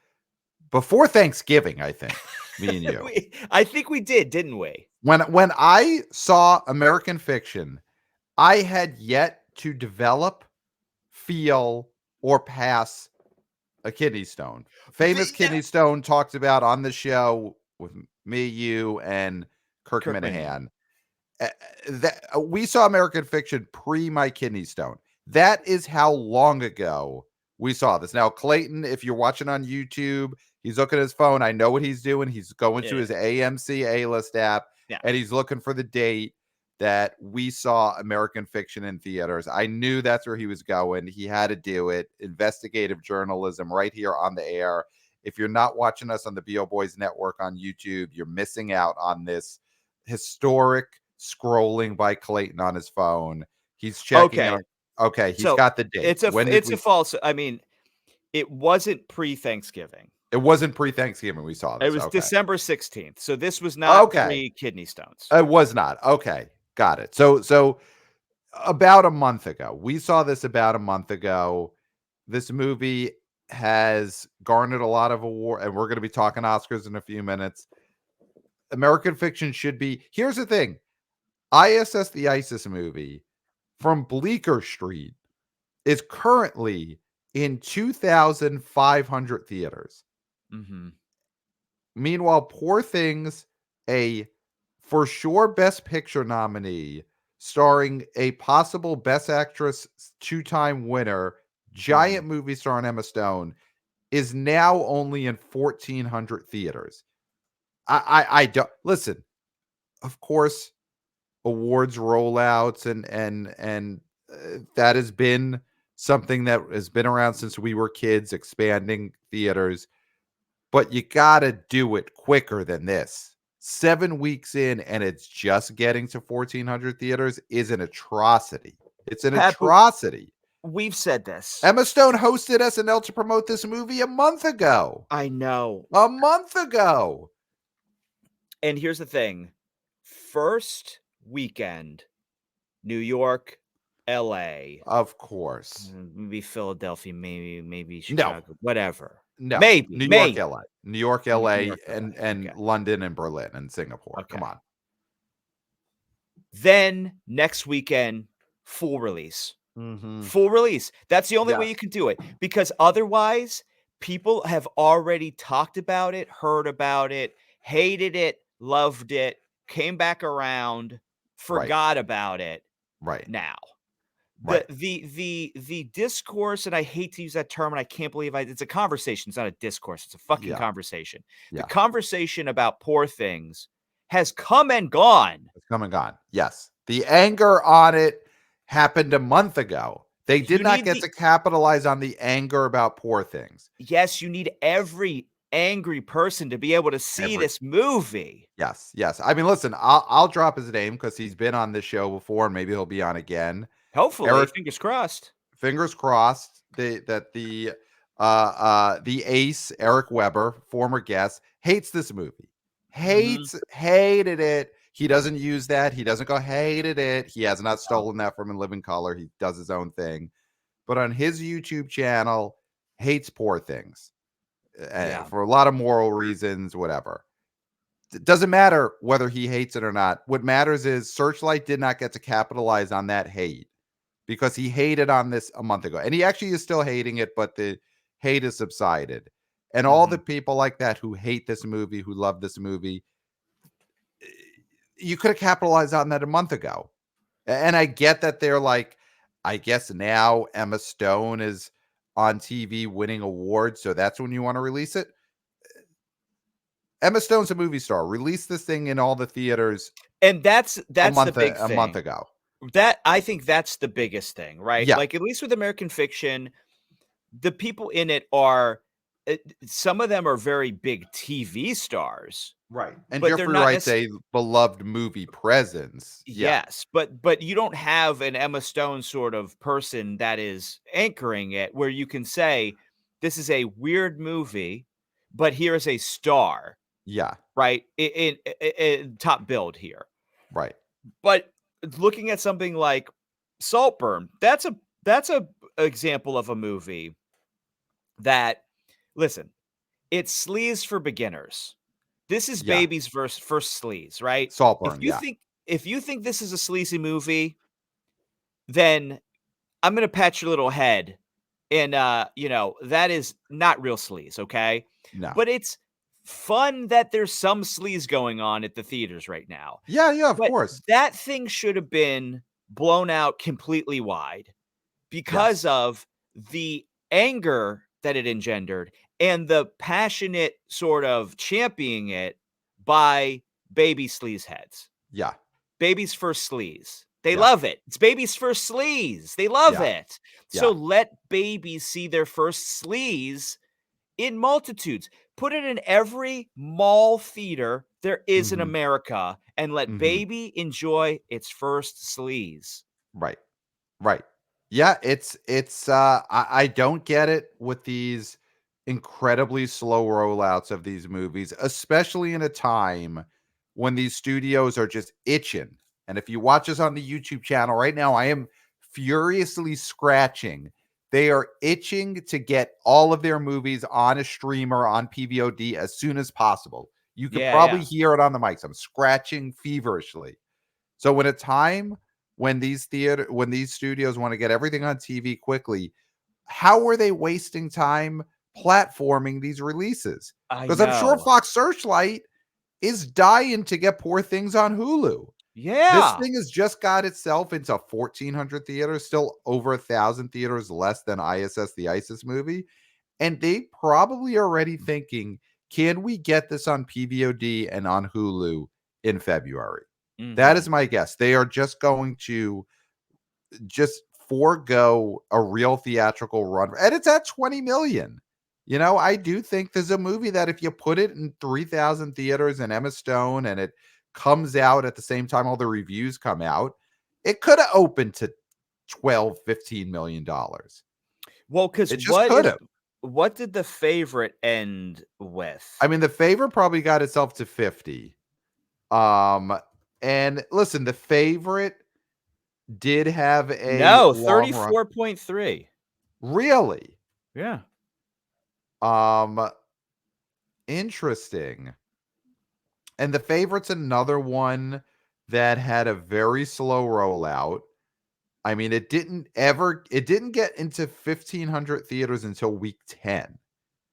Speaker 2: before Thanksgiving, I think, me and you.
Speaker 1: I think we did, didn't we?
Speaker 2: When I saw American Fiction, I had yet to develop, feel, or pass a kidney stone. Famous
Speaker 1: Yeah.
Speaker 2: kidney stone talked about on the show with me, you, and Kirk
Speaker 1: Kirk Minihane.
Speaker 2: Minahan. We saw American Fiction pre my kidney stone. That is how long ago we saw this. Now, Clayton, if you're watching on YouTube, he's looking at his phone. I know what he's doing. He's going to
Speaker 1: Yeah,
Speaker 2: his AMC A-list app
Speaker 1: yeah.
Speaker 2: and he's looking for the date that we saw American Fiction in theaters. I knew that's where he was going. He had to do it. Investigative journalism right here on the air. If you're not watching us on the BO Boys Network on YouTube, you're missing out on this historic scrolling by Clayton on his phone. He's checking it.
Speaker 1: Okay.
Speaker 2: Okay, he's
Speaker 1: So,
Speaker 2: got the date. When did
Speaker 1: it's a
Speaker 2: we?
Speaker 1: false, I mean, it wasn't pre-Thanksgiving.
Speaker 2: It wasn't pre-Thanksgiving we saw
Speaker 1: It
Speaker 2: this.
Speaker 1: was
Speaker 2: Okay.
Speaker 1: December 16th. So this was not
Speaker 2: Okay.
Speaker 1: pre-kidney stones.
Speaker 2: It was not. Okay. Got it. So about a month ago. We saw this about a month ago. This movie has garnered a lot of award, and we're going to be talking Oscars in a few minutes. American Fiction should be. Here's the thing: I.S.S. the I.S.S. movie from Bleecker Street is currently in 2,500 theaters.
Speaker 1: Mhm.
Speaker 2: Meanwhile, Poor Things, a for sure Best Picture nominee, starring a possible Best Actress two-time winner, giant
Speaker 1: Mhm.
Speaker 2: movie star Emma Stone, is now only in 1,400 theaters. I don't listen. Of course, awards rollouts and that has been something that has been around since we were kids, expanding theaters. But you gotta do it quicker than this. 7 weeks in, and it's just getting to 1,400 theaters is an atrocity. It's an
Speaker 1: Pat, but
Speaker 2: atrocity.
Speaker 1: we've said this.
Speaker 2: Emma Stone hosted SNL to promote this movie a month ago.
Speaker 1: I know.
Speaker 2: A month ago.
Speaker 1: And here's the thing. First weekend, New York, LA,
Speaker 2: Of course.
Speaker 1: maybe Philadelphia, maybe
Speaker 2: No,
Speaker 1: Chicago, whatever.
Speaker 2: no.
Speaker 1: Maybe,
Speaker 2: New York,
Speaker 1: maybe.
Speaker 2: LA. New York,
Speaker 1: New
Speaker 2: LA,
Speaker 1: York, LA.
Speaker 2: and
Speaker 1: Okay.
Speaker 2: London and Berlin and Singapore. Come
Speaker 1: Okay.
Speaker 2: on.
Speaker 1: Then next weekend, full release.
Speaker 2: Mhm.
Speaker 1: Full release. That's the only way you
Speaker 2: Yes.
Speaker 1: can do it, because otherwise people have already talked about it, heard about it, hated it, loved it, came back around,
Speaker 2: Right.
Speaker 1: forgot about it
Speaker 2: Right.
Speaker 1: now.
Speaker 2: Right.
Speaker 1: The discourse, and I hate to use that term, and I can't believe it's a conversation, it's not a discourse, it's a fucking
Speaker 2: Yeah.
Speaker 1: conversation. The
Speaker 2: Yeah.
Speaker 1: conversation about Poor Things has come and gone.
Speaker 2: It's come and gone. Yes. The anger on it happened a month ago. They did
Speaker 1: You
Speaker 2: not
Speaker 1: need
Speaker 2: get
Speaker 1: the
Speaker 2: to capitalize on the anger about Poor Things.
Speaker 1: Yes, you need every angry person to be able to see
Speaker 2: Every
Speaker 1: this movie.
Speaker 2: Yes, yes. I mean, listen, I'll drop his name because he's been on this show before and maybe he'll be on again.
Speaker 1: Hopefully,
Speaker 2: Eric,
Speaker 1: fingers crossed.
Speaker 2: fingers crossed that the ace, Eric Weber, former guest, hates this movie.
Speaker 1: Mhm.
Speaker 2: Hated it. He doesn't use that. He doesn't go hated it. He has not
Speaker 1: Oh,
Speaker 2: stolen that from In Living Color. He does his own thing. But on his YouTube channel, hates Poor Things
Speaker 1: yeah.
Speaker 2: for a lot of moral reasons, whatever. It doesn't matter whether he hates it or not. What matters is Searchlight did not get to capitalize on that hate because he hated on this a month ago. And he actually is still hating it, but the hate has subsided. And all the
Speaker 1: Mhm.
Speaker 2: people like that who hate this movie, who love this movie, you could have capitalized on that a month ago. And I get that they're like, I guess now Emma Stone is on TV winning awards, so that's when you want to release it. Emma Stone's a movie star. Release this thing in all the theaters
Speaker 1: And that's the big
Speaker 2: a month
Speaker 1: thing.
Speaker 2: ago.
Speaker 1: That I think that's the biggest thing, right?
Speaker 2: Yeah,
Speaker 1: Like, at least with American Fiction, the people in it are some of them are very big TV stars,
Speaker 2: right. And
Speaker 1: but they're
Speaker 2: Jeffrey
Speaker 1: not
Speaker 2: Wright's
Speaker 1: necessarily.
Speaker 2: a beloved movie presence. Yeah,
Speaker 1: Yes, but you don't have an Emma Stone sort of person that is anchoring it where you can say, "This is a weird movie, but here is a star,"
Speaker 2: yeah,
Speaker 1: right? In top build here.
Speaker 2: right.
Speaker 1: But looking at something like Saltburn, that's a example of a movie that, listen, it's sleaze for beginners. This is
Speaker 2: Yeah,
Speaker 1: baby's first sleaze, right? If
Speaker 2: Saltburn.
Speaker 1: you
Speaker 2: Yeah,
Speaker 1: think if you think this is a sleazy movie, then I'm gonna pat your little head, and that is not real sleaze, okay?
Speaker 2: no.
Speaker 1: But it's fun that there's some sleaze going on at the theaters right now.
Speaker 2: Yeah, yeah, of
Speaker 1: But
Speaker 2: course.
Speaker 1: that thing should have been blown out completely wide because
Speaker 2: Yes.
Speaker 1: of the anger that it engendered and the passionate sort of championing it by baby sleazeheads.
Speaker 2: Yeah,
Speaker 1: Baby's first sleaze. They
Speaker 2: yeah,
Speaker 1: love it. It's baby's first sleaze. They love
Speaker 2: yeah,
Speaker 1: it. So
Speaker 2: yeah.
Speaker 1: let babies see their first sleaze in multitudes. Put it in every mall theater there is in
Speaker 2: Mhm,
Speaker 1: America and let
Speaker 2: mhm.
Speaker 1: baby enjoy its first sleaze.
Speaker 2: Right. Right. Yeah, I don't get it with these incredibly slow rollouts of these movies, especially in a time when these studios are just itching. And if you watch us on the YouTube channel right now, I am furiously scratching. They are itching to get all of their movies on a streamer on PVOD as soon as possible. You could
Speaker 1: Yeah,
Speaker 2: probably
Speaker 1: yeah.
Speaker 2: hear it on the mics. I'm scratching feverishly. So when a time when these studios want to get everything on TV quickly, how are they wasting time platforming these releases?
Speaker 1: I
Speaker 2: Because I'm sure
Speaker 1: know.
Speaker 2: Fox Searchlight is dying to get Poor Things on Hulu. This
Speaker 1: Yeah.
Speaker 2: thing has just got itself into 1,400 theaters, still over 1,000 theaters less than I.S.S. the I.S.S. movie. And they probably already thinking, can we get this on PVOD and on Hulu in February? That is
Speaker 1: Mhm.
Speaker 2: my guess. They are just going to just forego a real theatrical run. And it's at 20 million. You know, I do think there's a movie that if you put it in 3,000 theaters and Emma Stone and it comes out at the same time all the reviews come out, it could have opened to 12, 15 million dollars.
Speaker 1: Well, because
Speaker 2: It just could have.
Speaker 1: what did The Favorite end
Speaker 2: I
Speaker 1: with?
Speaker 2: mean, The Favor probably got itself to 50. Um, and listen, The Favorite did have a
Speaker 1: No,
Speaker 2: long run.
Speaker 1: 34.3.
Speaker 2: Really?
Speaker 1: Yeah.
Speaker 2: Um, Interesting. And The Favorite's another one that had a very slow rollout. I mean, it didn't get into 1,500 theaters until week 10.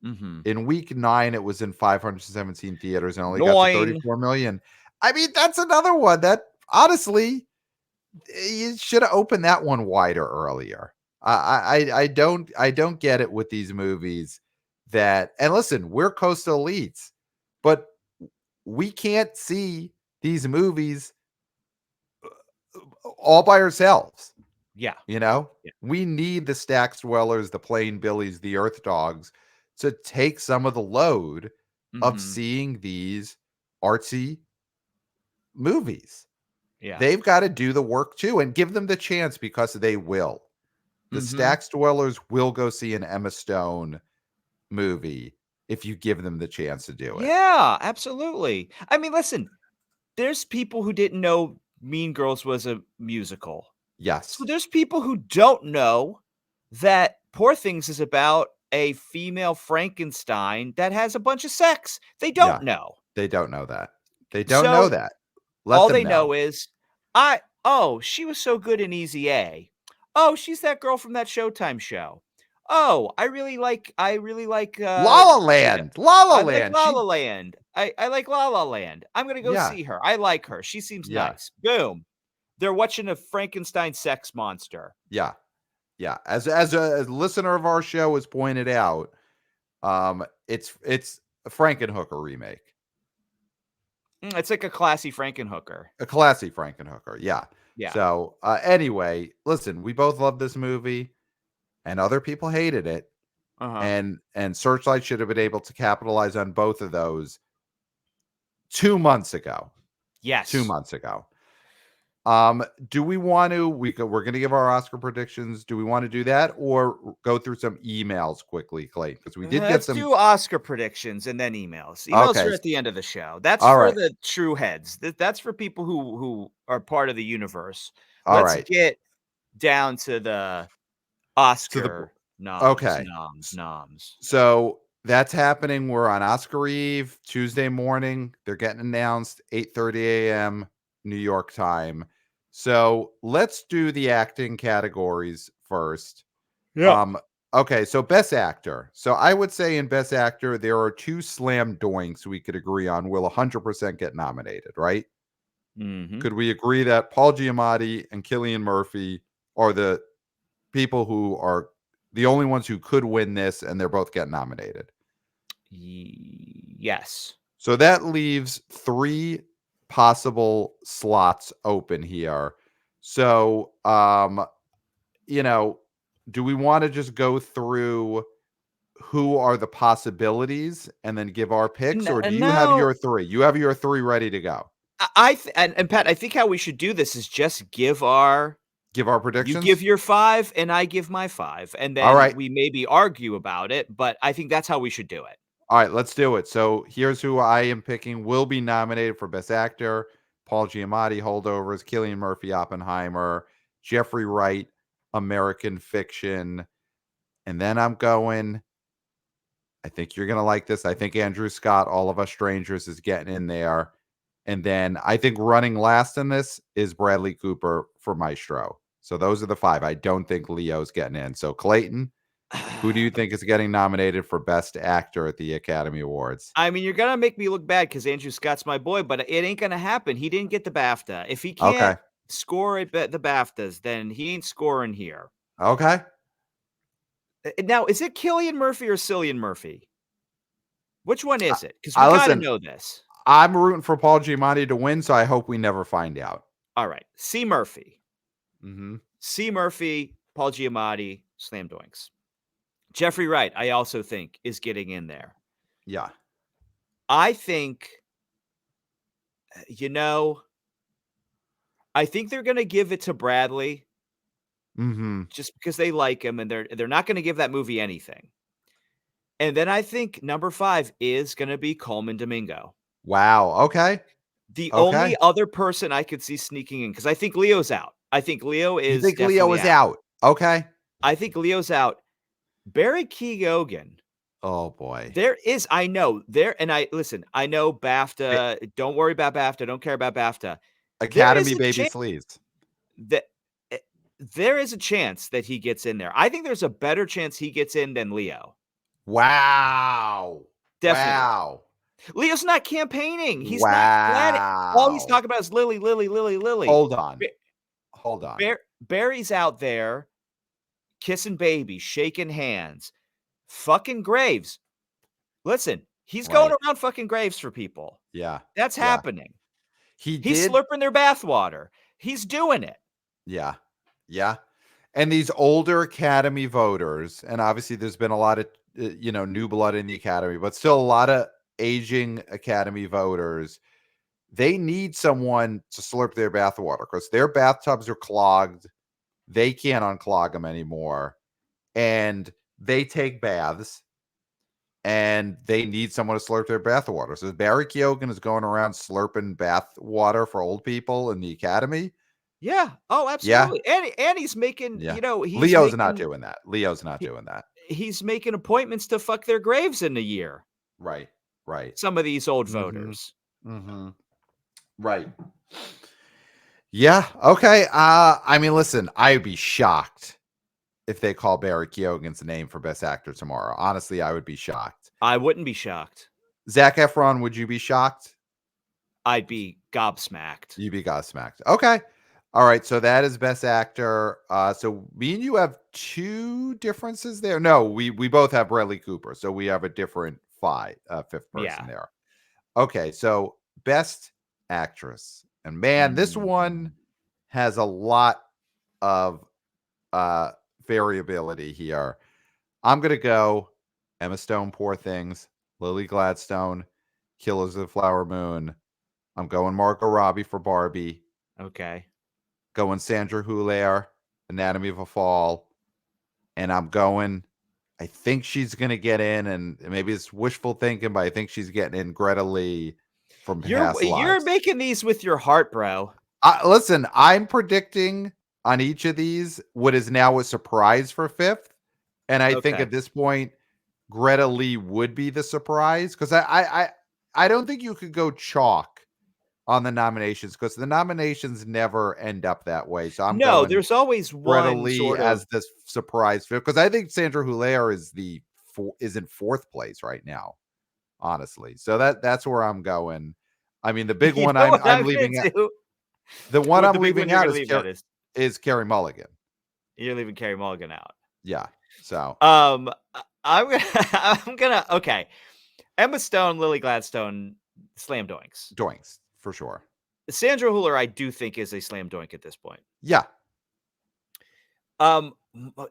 Speaker 1: Mhm.
Speaker 2: In week 9, it was in 517 theaters and only got to
Speaker 1: 9.
Speaker 2: 34 million. I mean, that's another one that honestly you should have opened that one wider earlier. I don't get it with these movies that, and listen, we're coastal elites, but we can't see these movies all by ourselves.
Speaker 1: Yeah.
Speaker 2: You know,
Speaker 1: Yeah.
Speaker 2: we need the Stacks Dwellers, the Plain Billies, the Earth Dogs to take some of the load of
Speaker 1: Mhm.
Speaker 2: seeing these artsy movies.
Speaker 1: Yeah.
Speaker 2: They've got to do the work too and give them the chance because they will. The
Speaker 1: Mhm.
Speaker 2: Stacks Dwellers will go see an Emma Stone movie if you give them the chance to do it.
Speaker 1: Yeah, absolutely. I mean, listen, there's people who didn't know Mean Girls was a musical. So
Speaker 2: Yes.
Speaker 1: there's people who don't know that Poor Things is about a female Frankenstein that has a bunch of sex. They don't
Speaker 2: Yeah.
Speaker 1: know.
Speaker 2: They don't know that. They don't know
Speaker 1: So
Speaker 2: that. Let
Speaker 1: all
Speaker 2: them
Speaker 1: they
Speaker 2: know.
Speaker 1: know is, she was so good in Easy A. Oh, she's that girl from that Showtime show. Oh, I really like,
Speaker 2: La La
Speaker 1: you know,
Speaker 2: Land. La La
Speaker 1: I like
Speaker 2: Land.
Speaker 1: La La Land. I like La La Land. I'm gonna go
Speaker 2: Yeah.
Speaker 1: see her. I like her. She seems
Speaker 2: Yeah.
Speaker 1: nice. Boom. They're watching a Frankenstein sex monster.
Speaker 2: Yeah. Yeah. As a listener of our show has pointed out, it's a Frankenhooker remake.
Speaker 1: It's like a classy Frankenhooker.
Speaker 2: A classy Frankenhooker. Yeah.
Speaker 1: Yeah.
Speaker 2: So anyway, listen, we both love this movie, and other people hated it,
Speaker 1: Uh-huh.
Speaker 2: and Searchlight should have been able to capitalize on both of those 2 months ago. Two
Speaker 1: Yes.
Speaker 2: months ago. Do we want to? We're going to give our Oscar predictions. Do we want to do that, or go through some emails quickly, Clay? Because we did get
Speaker 1: Let's
Speaker 2: some.
Speaker 1: do Oscar predictions and then emails. Emails
Speaker 2: Okay,
Speaker 1: are at the end of the show. That's
Speaker 2: all
Speaker 1: for
Speaker 2: right,
Speaker 1: the true heads. That's for people who are part of the universe.
Speaker 2: all
Speaker 1: Let's
Speaker 2: right.
Speaker 1: get down to the
Speaker 2: To the
Speaker 1: Oscar noms,
Speaker 2: okay.
Speaker 1: noms, noms.
Speaker 2: So that's happening. We're on Oscar Eve, Tuesday morning. They're getting announced 8:30 a.m. New York time. So let's do the acting categories first.
Speaker 1: Yeah.
Speaker 2: Um, okay, so best actor. So I would say in best actor, there are two slam doinks we could agree on will 100% get nominated, right?
Speaker 1: Mhm.
Speaker 2: Could we agree that Paul Giamatti and Killian Murphy are the people who are the only ones who could win this, and they're both getting nominated?
Speaker 1: Yes.
Speaker 2: So that leaves three possible slots open here. So, you know, do we want to just go through who are the possibilities and then give our picks, or do you have
Speaker 1: No,
Speaker 2: your three? You have your three ready to go.
Speaker 1: and Pat, I think how we should do this is just give our
Speaker 2: Give our
Speaker 1: you give
Speaker 2: predictions.
Speaker 1: your 5 and I give my 5, and
Speaker 2: All
Speaker 1: then
Speaker 2: right.
Speaker 1: we maybe argue about it, but I think that's how we should do it.
Speaker 2: All right, let's do it. So here's who I am picking will be nominated for Best Actor: Paul Giamatti, Holdovers; Killian Murphy, Oppenheimer; Jeffrey Wright, American Fiction. And then I'm going, I think you're going to like this. I think Andrew Scott, All of Us Strangers, is getting in there. And then I think running last in this is Bradley Cooper for Maestro. So those are the five. I don't think Leo's getting in. So Clayton, who do you think is getting nominated for Best Actor at the Academy Awards?
Speaker 1: I mean, you're gonna make me look bad because Andrew Scott's my boy, but it ain't gonna happen. He didn't get the BAFTA. If he
Speaker 2: Okay.
Speaker 1: can't score at the BAFTAs, then he ain't scoring here.
Speaker 2: Okay.
Speaker 1: Now, is it Killian Murphy or Cillian Murphy? Which one
Speaker 2: I,
Speaker 1: is it? Because we
Speaker 2: I
Speaker 1: gotta
Speaker 2: listen.
Speaker 1: know this.
Speaker 2: I'm rooting for Paul Giamatti to win, so I hope we never find out.
Speaker 1: All right, C. Murphy,
Speaker 2: Hmm.
Speaker 1: C. Murphy, Paul Giamatti, slam doinks. Jeffrey Wright, I also think is getting in there.
Speaker 2: Yeah.
Speaker 1: I think, you know, I think they're gonna give it to Bradley
Speaker 2: Hmm.
Speaker 1: just because they like him, and they're not gonna give that movie anything. And then I think number 5 is gonna be Coleman Domingo.
Speaker 2: Wow. Okay.
Speaker 1: The
Speaker 2: Okay.
Speaker 1: only other person I could see sneaking in, because I think Leo's out. I think Leo
Speaker 2: You
Speaker 1: is
Speaker 2: think Leo
Speaker 1: definitely
Speaker 2: is
Speaker 1: out.
Speaker 2: out? Okay.
Speaker 1: I think Leo's out. Barry Keoghan,
Speaker 2: Oh boy.
Speaker 1: there is I know, there and I listen, I know
Speaker 2: A-
Speaker 1: BAFTA, don't worry about BAFTA, don't care about BAFTA. There is
Speaker 2: Academy
Speaker 1: a
Speaker 2: baby
Speaker 1: chance
Speaker 2: sleeves.
Speaker 1: that eh, there is a chance that he gets in there. I think there's a better chance he gets in than Leo.
Speaker 2: Wow.
Speaker 1: Definitely.
Speaker 2: Wow.
Speaker 1: Leo's not campaigning. He's not planning. All he's
Speaker 2: Wow.
Speaker 1: talking about is Lily, Lily, Lily, Lily.
Speaker 2: Hold on.
Speaker 1: Ba
Speaker 2: Hold on.
Speaker 1: Barry's out there kissing babies, shaking hands, fucking graves. Listen, he's going
Speaker 2: Right.
Speaker 1: around fucking graves for people.
Speaker 2: Yeah.
Speaker 1: That's
Speaker 2: Yeah.
Speaker 1: happening.
Speaker 2: He
Speaker 1: He's
Speaker 2: did.
Speaker 1: slurping their bathwater. He's doing it.
Speaker 2: Yeah. Yeah. And these older Academy voters, and obviously there's been a lot of new blood in the Academy, but still a lot of aging Academy voters. They need someone to slurp their bathwater because their bathtubs are clogged. They can't unclog them anymore, and they take baths, and they need someone to slurp their bathwater. So Barry Keoghan is going around slurping bath water for old people in the Academy.
Speaker 1: Yeah. Oh,
Speaker 2: Yeah,
Speaker 1: absolutely. And he's making,
Speaker 2: yeah.
Speaker 1: he's
Speaker 2: Leo's not
Speaker 1: making
Speaker 2: doing that. Leo's not
Speaker 1: he,
Speaker 2: doing that.
Speaker 1: he's making appointments to fuck their graves in a year.
Speaker 2: Right. Right.
Speaker 1: Some of these old
Speaker 2: Mhm.
Speaker 1: voters.
Speaker 2: Mhm. Right. Yeah. Okay. I mean, listen, I'd be shocked if they call Barry Keoghan's name for Best Actor tomorrow. Honestly, I would be shocked.
Speaker 1: I wouldn't be shocked.
Speaker 2: Zac Efron, would you be shocked?
Speaker 1: I'd be gobsmacked.
Speaker 2: You'd be gobsmacked. Okay. All right. So that is Best Actor. So me and you have two differences there. No, we both have Bradley Cooper. So we have a different fifth person
Speaker 1: Yeah.
Speaker 2: there. Okay. So Best Actress. And man, this one
Speaker 1: Mm.
Speaker 2: has a lot of variability here. I'm gonna go Emma Stone, Poor Things, Lily Gladstone, Killers of the Flower Moon. I'm going Margot Robbie for Barbie.
Speaker 1: Okay.
Speaker 2: Going Sandra Huller, Anatomy of a Fall, and I'm going. I think she's gonna get in, and maybe it's wishful thinking, but I think she's getting in Greta Lee from Past
Speaker 1: You're
Speaker 2: Lives.
Speaker 1: making these with your heart, bro.
Speaker 2: Listen, I'm predicting on each of these what is now a surprise for fifth, and I think
Speaker 1: Okay.
Speaker 2: at this point, Greta Lee would be the surprise because I don't think you could go chalk on the nominations because the nominations never end up that way. So I'm
Speaker 1: No,
Speaker 2: going
Speaker 1: there's always
Speaker 2: Greta
Speaker 1: one
Speaker 2: Lee
Speaker 1: sort of
Speaker 2: as this surprise fifth because I think Sandra Huller is in fourth place right now, honestly. So that's where I'm going. I mean, the big
Speaker 1: you
Speaker 2: one
Speaker 1: know what
Speaker 2: I'm
Speaker 1: I'm gonna
Speaker 2: leaving out,
Speaker 1: do?
Speaker 2: the one
Speaker 1: What
Speaker 2: I'm
Speaker 1: the big one
Speaker 2: leaving
Speaker 1: you're
Speaker 2: out
Speaker 1: gonna leave out
Speaker 2: is Carrie Mulligan.
Speaker 1: you're leaving Carey Mulligan out.
Speaker 2: Yeah. So
Speaker 1: I'm gonna I'm gonna okay. Emma Stone, Lily Gladstone, slam doinks.
Speaker 2: doinks for sure.
Speaker 1: Sandra Huller, I do think is a slam doink at this point.
Speaker 2: Yeah.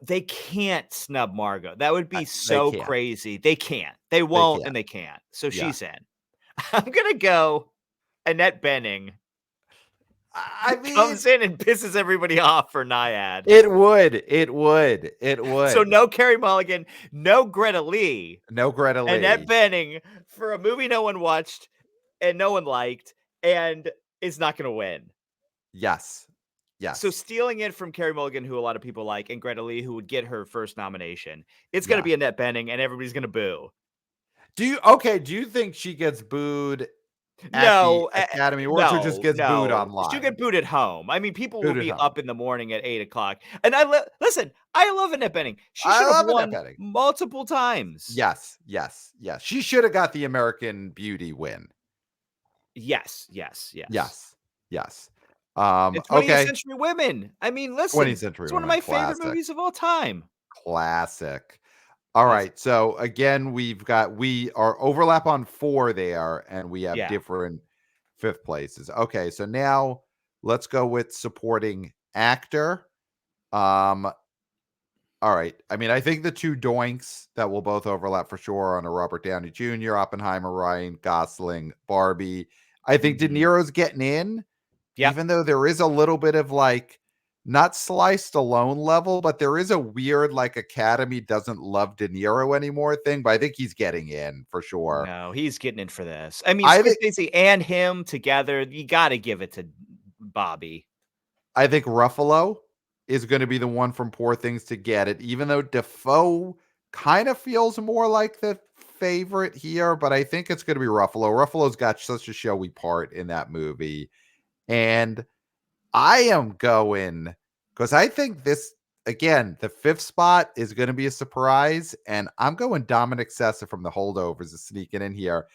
Speaker 1: They can't snub Margot. That would be
Speaker 2: They
Speaker 1: so
Speaker 2: can't.
Speaker 1: crazy. They can't. They
Speaker 2: They
Speaker 1: won't,
Speaker 2: can't.
Speaker 1: and they can't. So
Speaker 2: Yeah.
Speaker 1: she's in. I'm gonna go. Annette Bening
Speaker 2: I mean,
Speaker 1: comes in and pisses everybody off for Naiad.
Speaker 2: it would. It would. It
Speaker 1: So
Speaker 2: would.
Speaker 1: no Carey Mulligan, no Greta Lee,
Speaker 2: No Greta
Speaker 1: Annette
Speaker 2: Lee.
Speaker 1: Bening for a movie no one watched and no one liked and is not gonna win.
Speaker 2: Yes.
Speaker 1: So
Speaker 2: Yes.
Speaker 1: stealing it from Carey Mulligan, who a lot of people like, and Greta Lee, who would get her first nomination, it's gonna
Speaker 2: Yeah.
Speaker 1: be Annette Bening, and everybody's gonna boo.
Speaker 2: Do you think she gets booed at the
Speaker 1: No,
Speaker 2: Academy or she just
Speaker 1: no,
Speaker 2: gets booed
Speaker 1: no. She'll
Speaker 2: online?
Speaker 1: get booed at home. I mean, people will
Speaker 2: Booed at
Speaker 1: be
Speaker 2: home.
Speaker 1: up in the morning at 8 o'clock. And listen. I love Annette Bening. She
Speaker 2: I
Speaker 1: should have
Speaker 2: love Annette
Speaker 1: won
Speaker 2: Bening.
Speaker 1: multiple times.
Speaker 2: Yes. Yes. Yes. She should have got the American Beauty win.
Speaker 1: Yes, yes, yes.
Speaker 2: Yes. Yes.
Speaker 1: And 20th
Speaker 2: Okay.
Speaker 1: Century Women. I mean,
Speaker 2: 20th
Speaker 1: listen,
Speaker 2: Century
Speaker 1: it's one of
Speaker 2: Women.
Speaker 1: my favorite
Speaker 2: Classic.
Speaker 1: movies of all time.
Speaker 2: Classic. All
Speaker 1: That's
Speaker 2: right. So again, we are overlap on 4 there, and we have
Speaker 1: yeah.
Speaker 2: different fifth places. Okay, so now let's go with supporting actor. Um, all right. I mean, I think the two doinks that will both overlap for sure on a Robert Downey Jr., Oppenheimer, Ryan Gosling, Barbie. I think De
Speaker 1: Mhm.
Speaker 2: Niro's getting in,
Speaker 1: Yep.
Speaker 2: even though there is a little bit of like not sliced alone level, but there is a weird like Academy doesn't love De Niro anymore thing. But I think he's getting in for sure.
Speaker 1: No, he's getting in for this. I mean,
Speaker 2: I think
Speaker 1: Scorsese and him together, you gotta give it to Bobby.
Speaker 2: I think Ruffalo is going to be the one from Poor Things to get it, even though Defoe kind of feels more like the favorite here, but I think it's going to be Ruffalo. Ruffalo's got such a showy part in that movie. And I am going because I think this, again, the fifth spot is going to be a surprise. And I'm going Dominic Sessa from The Holdovers is sneaking in here.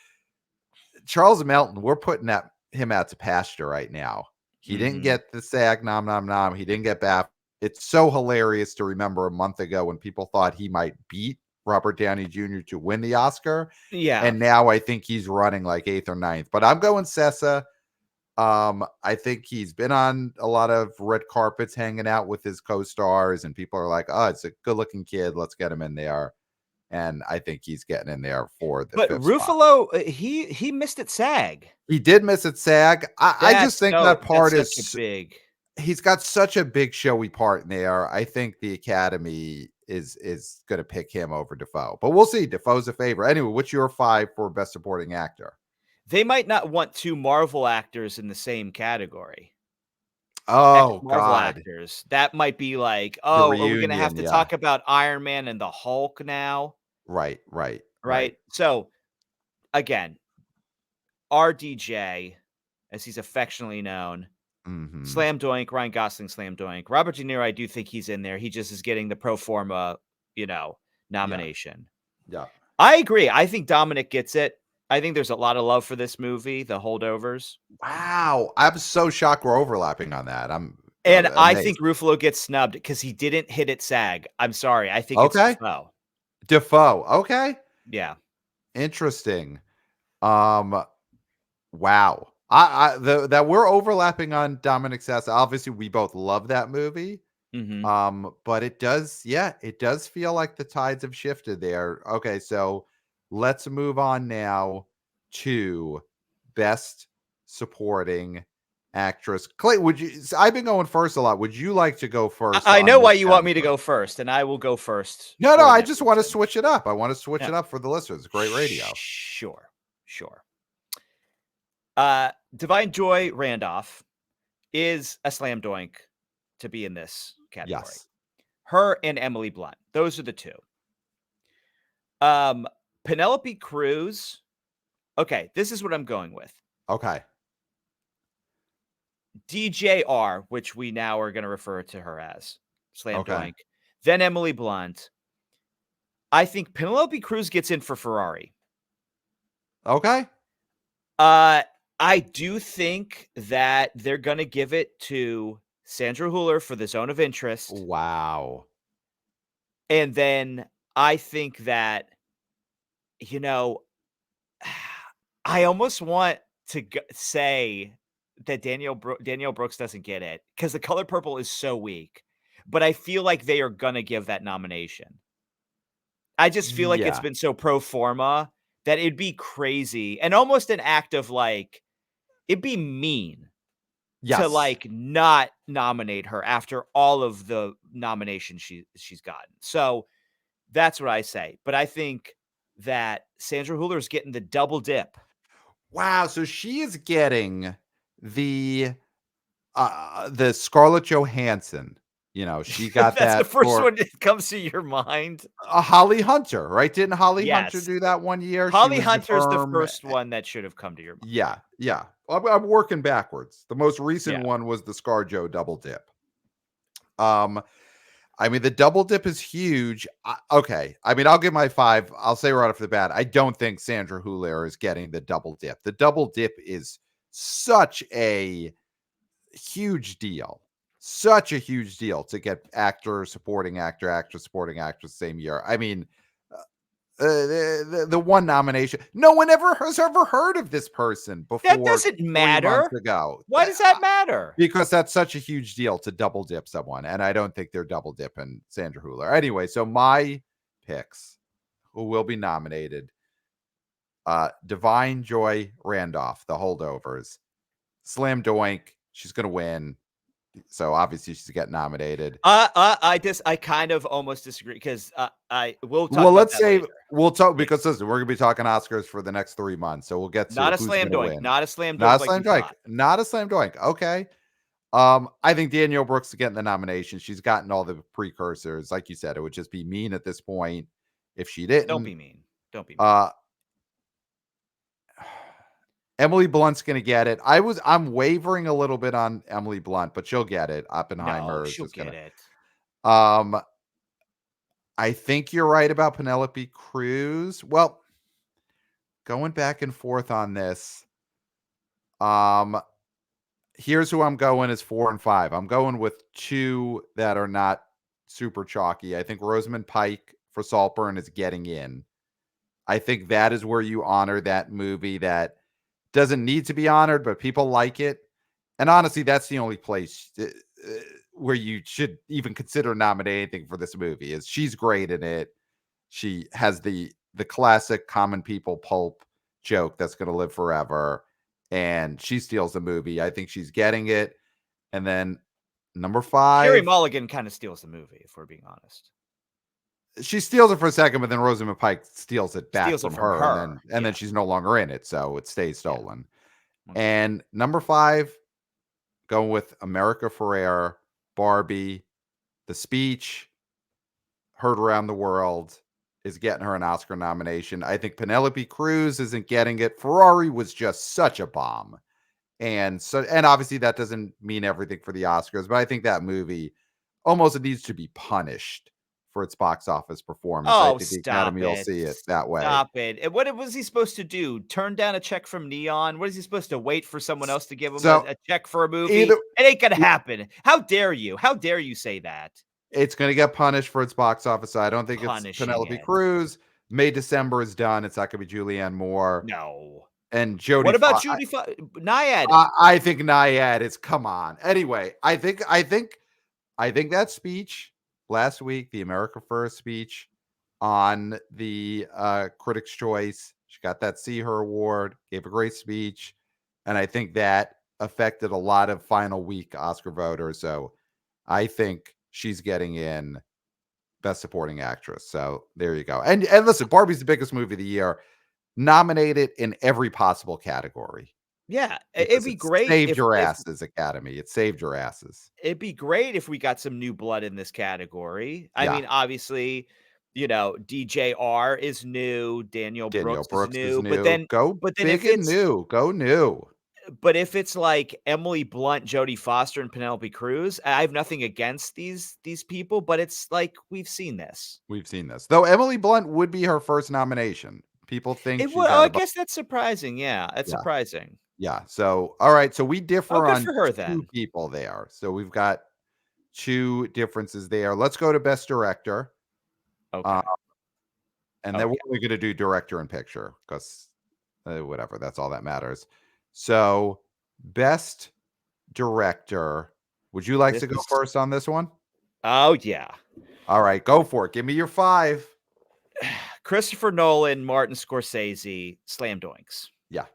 Speaker 2: Charles Melton, we're putting him out to pasture right now. He didn't
Speaker 1: Mhm.
Speaker 2: get the SAG nom nom nom. He didn't get BAFTA. It's so hilarious to remember a month ago when people thought he might beat Robert Downey Jr. to win the Oscar.
Speaker 1: Yeah.
Speaker 2: And now I think he's running like eighth or ninth. But I'm going Sessa. I think he's been on a lot of red carpets hanging out with his co-stars, and people are like, oh, it's a good-looking kid. Let's get him in there. And I think he's getting in there for the
Speaker 1: But
Speaker 2: fifth spot.
Speaker 1: Ruffalo, he missed at SAG.
Speaker 2: He did miss at SAG. I just think that part
Speaker 1: That's such a
Speaker 2: is
Speaker 1: big
Speaker 2: he's got such a big showy part in there. I think the Academy is going to pick him over Defoe, but we'll see. Defoe's a favorite. Anyway, what's your 5 for best supporting actor?
Speaker 1: they might not want 2 Marvel actors in the same category.
Speaker 2: Oh
Speaker 1: Ex-Marvel
Speaker 2: God,
Speaker 1: actors. That might be like,
Speaker 2: the
Speaker 1: "Oh, are we gonna have
Speaker 2: reunion.
Speaker 1: to
Speaker 2: Yeah,
Speaker 1: talk about Iron Man and the Hulk now?"
Speaker 2: right, right, right.
Speaker 1: Right? So, again, RDJ, as he's affectionately known,
Speaker 2: Hmm.
Speaker 1: slam doink, Ryan Gosling slam doink. Robert De Niro, I do think he's in there. He just is getting the pro forma, you know,
Speaker 2: Yeah,
Speaker 1: nomination.
Speaker 2: yeah.
Speaker 1: I agree. I think Dominic gets it. I think there's a lot of love for this movie, The Holdovers.
Speaker 2: Wow, I'm so shocked we're overlapping on that. I'm
Speaker 1: And I
Speaker 2: amazed.
Speaker 1: think Ruffalo gets snubbed because he didn't hit it SAG. I'm sorry. I think it's
Speaker 2: Okay,
Speaker 1: Defoe.
Speaker 2: Defoe. Okay,
Speaker 1: Yeah.
Speaker 2: interesting. Um, wow. that we're overlapping on Dominic Sessa. Obviously, we both love that movie.
Speaker 1: Mm-hmm.
Speaker 2: But it does, yeah, it does feel like the tides have shifted there. Okay, so let's move on now to best supporting actress. Clay, would you? I've been going first a lot. Would you like to go first
Speaker 1: I
Speaker 2: on
Speaker 1: know
Speaker 2: this
Speaker 1: why you want me to
Speaker 2: category?
Speaker 1: go first, and I will go first
Speaker 2: No,
Speaker 1: for
Speaker 2: I
Speaker 1: that
Speaker 2: just want to
Speaker 1: reason.
Speaker 2: switch it up. I want to switch
Speaker 1: Yeah.
Speaker 2: it up for the listeners. Great radio.
Speaker 1: Sure. Sure. Divine Joy Randolph is a slam doink to be in this category.
Speaker 2: Yes.
Speaker 1: Her and Emily Blunt. Those are the two. Penelope Cruz. Okay, this is what I'm going with.
Speaker 2: Okay.
Speaker 1: DJR, which we now are going to refer to her as slam
Speaker 2: Okay.
Speaker 1: doink. Then Emily Blunt. I think Penelope Cruz gets in for Ferrari.
Speaker 2: Okay.
Speaker 1: I do think that they're going to give it to Sandra Hüller for the Zone of Interest.
Speaker 2: Wow.
Speaker 1: And then I think that, I almost want to say that Danielle Brooks doesn't get it because The Color Purple is so weak. But I feel like they are going to give that nomination. I just feel like it's
Speaker 2: Yeah.
Speaker 1: been so pro forma that it'd be crazy and almost an act of it'd be mean to
Speaker 2: Yes.
Speaker 1: not nominate her after all of the nominations she's gotten. So that's what I say. But I think that Sandra Hüller is getting the double dip.
Speaker 2: Wow. So she is getting the Scarlett Johansson. She got
Speaker 1: That's the
Speaker 2: that
Speaker 1: first
Speaker 2: for
Speaker 1: one that comes to your mind.
Speaker 2: Holly Hunter, right? Didn't Holly Hunter
Speaker 1: Yes.
Speaker 2: do that one year? She
Speaker 1: Holly
Speaker 2: was the
Speaker 1: Hunter's the
Speaker 2: firm.
Speaker 1: first one that should have come to your mind.
Speaker 2: Yeah, yeah. I'm working backwards. The most recent
Speaker 1: Yeah.
Speaker 2: one was the ScarJo double dip. I mean, the double dip is huge. Okay. I mean, I'll give my 5. I'll say right off the bat, I don't think Sandra Hüller is getting the double dip. The double dip is such a huge deal. Such a huge deal to get actor, supporting actor, actress, supporting actress same year. I mean, the one nomination. No one ever has ever heard of this person
Speaker 1: That
Speaker 2: before
Speaker 1: doesn't
Speaker 2: 3 months
Speaker 1: matter.
Speaker 2: ago.
Speaker 1: Why does that matter?
Speaker 2: Because that's such a huge deal to double dip someone, and I don't think they're double dipping Sandra Hüller. Anyway, so my picks who will be nominated: Divine Joy Randolph, The Holdovers, Slam Doink. She's gonna win, so obviously she's getting nominated.
Speaker 1: I kind of almost disagree because we'll talk
Speaker 2: Well,
Speaker 1: about
Speaker 2: let's
Speaker 1: that
Speaker 2: say
Speaker 1: later.
Speaker 2: we'll talk
Speaker 1: Yeah.
Speaker 2: because listen, we're gonna be talking Oscars for the next 3 months, so we'll get to
Speaker 1: Not a
Speaker 2: who's
Speaker 1: slam
Speaker 2: gonna
Speaker 1: doink.
Speaker 2: win.
Speaker 1: Not a slam
Speaker 2: Not
Speaker 1: doink
Speaker 2: a
Speaker 1: like
Speaker 2: slam
Speaker 1: you
Speaker 2: doink.
Speaker 1: thought.
Speaker 2: Not a slam doink. Okay. I think Danielle Brooks is getting the nomination. She's gotten all the precursors. Like you said, it would just be mean at this point if she
Speaker 1: Don't
Speaker 2: didn't.
Speaker 1: be mean. Don't be mean.
Speaker 2: Uh Emily Blunt's gonna get it. I'm wavering a little bit on Emily Blunt, but she'll get it.
Speaker 1: No,
Speaker 2: Oppenheimer is
Speaker 1: she'll
Speaker 2: just
Speaker 1: get
Speaker 2: gonna
Speaker 1: it.
Speaker 2: um I think you're right about Penelope Cruz. Well, going back and forth on this. Um Here's who I'm going as 4 and 5. I'm going with 2 that are not super chalky. I think Rosamund Pike for Saltburn is getting in. I think that is where you honor that movie that doesn't need to be honored, but people like it. And honestly, that's the only place where you should even consider nominating anything for this movie. Is she's great in it. She has the classic common people pulp joke that's going to live forever, and she steals the movie. I think she's getting it. And then number
Speaker 1: Carrie
Speaker 2: 5,
Speaker 1: Mulligan kind of steals the movie, if we're being honest.
Speaker 2: she steals it for a second, but then Rosamund Pike steals it back
Speaker 1: Steals it
Speaker 2: from
Speaker 1: from
Speaker 2: her,
Speaker 1: her.
Speaker 2: and then
Speaker 1: Yeah.
Speaker 2: she's no longer in it, so it stays
Speaker 1: Yeah.
Speaker 2: stolen.
Speaker 1: Okay.
Speaker 2: And number 5, going with America Ferrera, Barbie, The Speech, heard around the world, is getting her an Oscar nomination. I think Penelope Cruz isn't getting it. Ferrari was just such a bomb. And obviously that doesn't mean everything for the Oscars, but I think that movie almost needs to be punished for its box office performance. I
Speaker 1: Oh,
Speaker 2: think the
Speaker 1: stop
Speaker 2: Academy will
Speaker 1: it.
Speaker 2: see it that way.
Speaker 1: Stop it. And what was he supposed to do? Turn down a check from Neon? What is he supposed to wait for someone else to give him
Speaker 2: So
Speaker 1: a check for a movie?
Speaker 2: either
Speaker 1: It ain't gonna happen. How dare you? How dare you say that?
Speaker 2: it's going to get punished for its box office. So I don't think it's
Speaker 1: Punishing
Speaker 2: Penelope
Speaker 1: it.
Speaker 2: Cruz. May December is done. It's not going to be Julianne Moore.
Speaker 1: No.
Speaker 2: and Jodie
Speaker 1: What about
Speaker 2: Foster.
Speaker 1: Judy Nyad?
Speaker 2: I think Nyad is, come on. Anyway, I think that speech last week, the America First speech on the Critics' Choice, she got that See Her award, gave a great speech, and I think that affected a lot of final week Oscar voters. So I think she's getting in Best Supporting Actress. So there you go. And listen, Barbie's the biggest movie of the year, nominated in every possible category
Speaker 1: Yeah, it'd
Speaker 2: because
Speaker 1: be
Speaker 2: it
Speaker 1: great
Speaker 2: saved your
Speaker 1: if
Speaker 2: asses, Academy. It saved your asses.
Speaker 1: it'd be great if we got some new blood in this category. I
Speaker 2: Yeah.
Speaker 1: mean, obviously, DJR is new, Daniel
Speaker 2: Danielle
Speaker 1: Brooks is
Speaker 2: Brooks is
Speaker 1: new, but
Speaker 2: new.
Speaker 1: then
Speaker 2: Go
Speaker 1: but then
Speaker 2: big
Speaker 1: if
Speaker 2: and
Speaker 1: it's
Speaker 2: new. Go new.
Speaker 1: but if it's like Emily Blunt, Jodie Foster, and Penelope Cruz, I have nothing against these people, but it's like we've seen this.
Speaker 2: We've seen this. Though Emily Blunt would be her first nomination. People think
Speaker 1: It would
Speaker 2: she's
Speaker 1: oh,
Speaker 2: had
Speaker 1: I
Speaker 2: a
Speaker 1: guess that's surprising. Yeah, that's
Speaker 2: yeah.
Speaker 1: surprising.
Speaker 2: Yeah. So, all right. So we
Speaker 1: Oh,
Speaker 2: differ
Speaker 1: good
Speaker 2: on
Speaker 1: for her
Speaker 2: two
Speaker 1: then.
Speaker 2: people there. So we've got two differences there. Let's go to Best Director. Uh,
Speaker 1: Okay.
Speaker 2: and
Speaker 1: Oh
Speaker 2: then we're
Speaker 1: yeah.
Speaker 2: only going to do Director and Picture because whatever. That's all that matters. So, Best Director. Would you like
Speaker 1: This
Speaker 2: to go
Speaker 1: is
Speaker 2: first on this one?
Speaker 1: oh yeah.
Speaker 2: All right. Go for it. Give me your five.
Speaker 1: Christopher Nolan, Martin Scorsese, slam doinks.
Speaker 2: Yeah.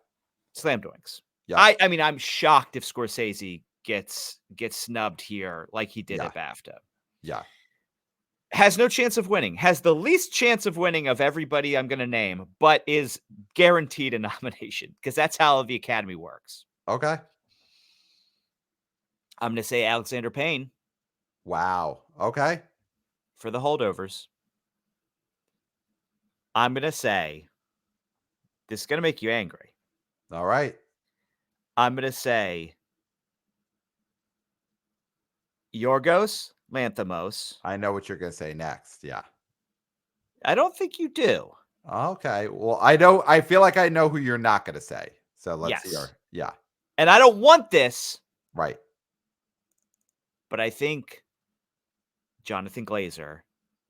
Speaker 1: Slam doinks.
Speaker 2: Yes.
Speaker 1: I mean, I'm shocked if Scorsese gets snubbed here like he did
Speaker 2: Yeah.
Speaker 1: at BAFTA.
Speaker 2: Yeah.
Speaker 1: Has no chance of winning. Has the least chance of winning of everybody I'm going to name, but is guaranteed a nomination because that's how the Academy works.
Speaker 2: Okay.
Speaker 1: I'm going to say Alexander Payne
Speaker 2: Wow. Okay.
Speaker 1: for The Holdovers. I'm going to say this is going to make you angry.
Speaker 2: All right.
Speaker 1: I'm going to say Yorgos Lanthimos.
Speaker 2: I know what you're going to say next. Yeah.
Speaker 1: I don't think you do.
Speaker 2: Okay. Well, I feel like I know who you're not going to say. So let's
Speaker 1: Yes.
Speaker 2: hear. Yeah.
Speaker 1: And I don't want this,
Speaker 2: Right.
Speaker 1: but I think Jonathan Glazer,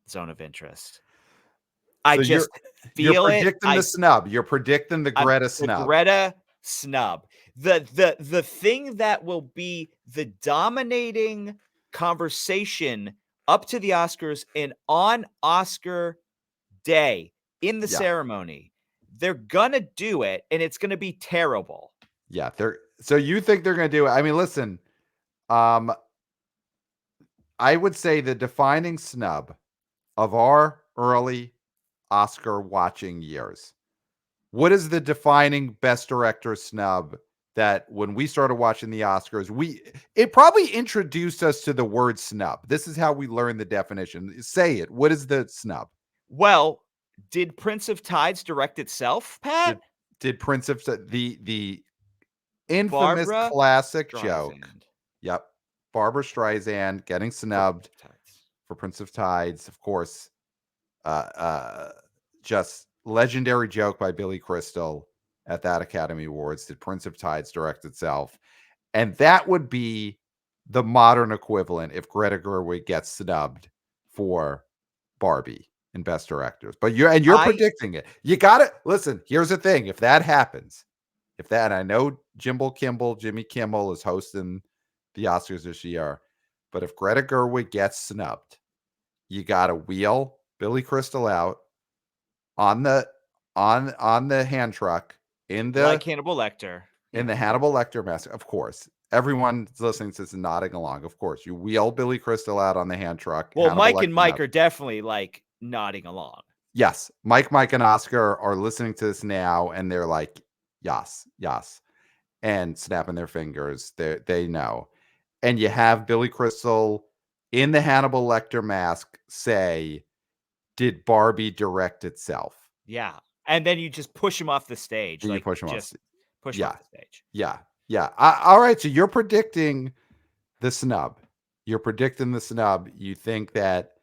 Speaker 1: Zone of Interest. I
Speaker 2: So
Speaker 1: just
Speaker 2: you're
Speaker 1: feel it.
Speaker 2: predicting the snub. You're predicting the
Speaker 1: I'm
Speaker 2: Greta
Speaker 1: the
Speaker 2: snub.
Speaker 1: Greta snub. The thing that will be the dominating conversation up to the Oscars and on Oscar day in the
Speaker 2: Yeah.
Speaker 1: ceremony. They're gonna do it, and it's gonna be terrible.
Speaker 2: Yeah. So you think they're going to do it? I mean, listen. I would say the defining snub of our early Oscar watching years. What is the defining Best Director snub that when we started watching the Oscars, it probably introduced us to the word snub. This is how we learned the definition. Say it. What is the snub?
Speaker 1: Well, did Prince of Tides direct itself, Pat?
Speaker 2: Did Prince of the infamous
Speaker 1: Barbara
Speaker 2: classic joke?
Speaker 1: Streisand.
Speaker 2: Yep. Barbara Streisand getting snubbed for Prince of Tides, of course. Just legendary joke by Billy Crystal at that Academy Awards. Did Prince of Tides direct itself? And that would be the modern equivalent if Greta Gerwig gets snubbed for Barbie in Best Directors. But you're predicting it. You got to listen. Here's the thing: if that happens, I know Jimmy Kimmel is hosting the Oscars this year, but if Greta Gerwig gets snubbed, you got to wheel Billy Crystal out on the hand truck in the
Speaker 1: Like Hannibal Lecter.
Speaker 2: in the Hannibal Lecter mask. Of course, everyone listening to this is nodding along. Of course, you wheel Billy Crystal out on the hand truck.
Speaker 1: Well,
Speaker 2: Hannibal
Speaker 1: Mike and
Speaker 2: Lecter
Speaker 1: Mike
Speaker 2: mask.
Speaker 1: are definitely like nodding along.
Speaker 2: Yes, Mike, and Oscar are listening to this now, and they're like, yes, and snapping their fingers. They know. And you have Billy Crystal in the Hannibal Lecter mask say, "Did Barbie direct itself?"
Speaker 1: Yeah. And then you just push him off the stage.
Speaker 2: And you
Speaker 1: Like,
Speaker 2: push him off.
Speaker 1: just push him
Speaker 2: Yeah,
Speaker 1: off the stage.
Speaker 2: yeah. All right, so you're predicting the snub. You're predicting the snub. You think that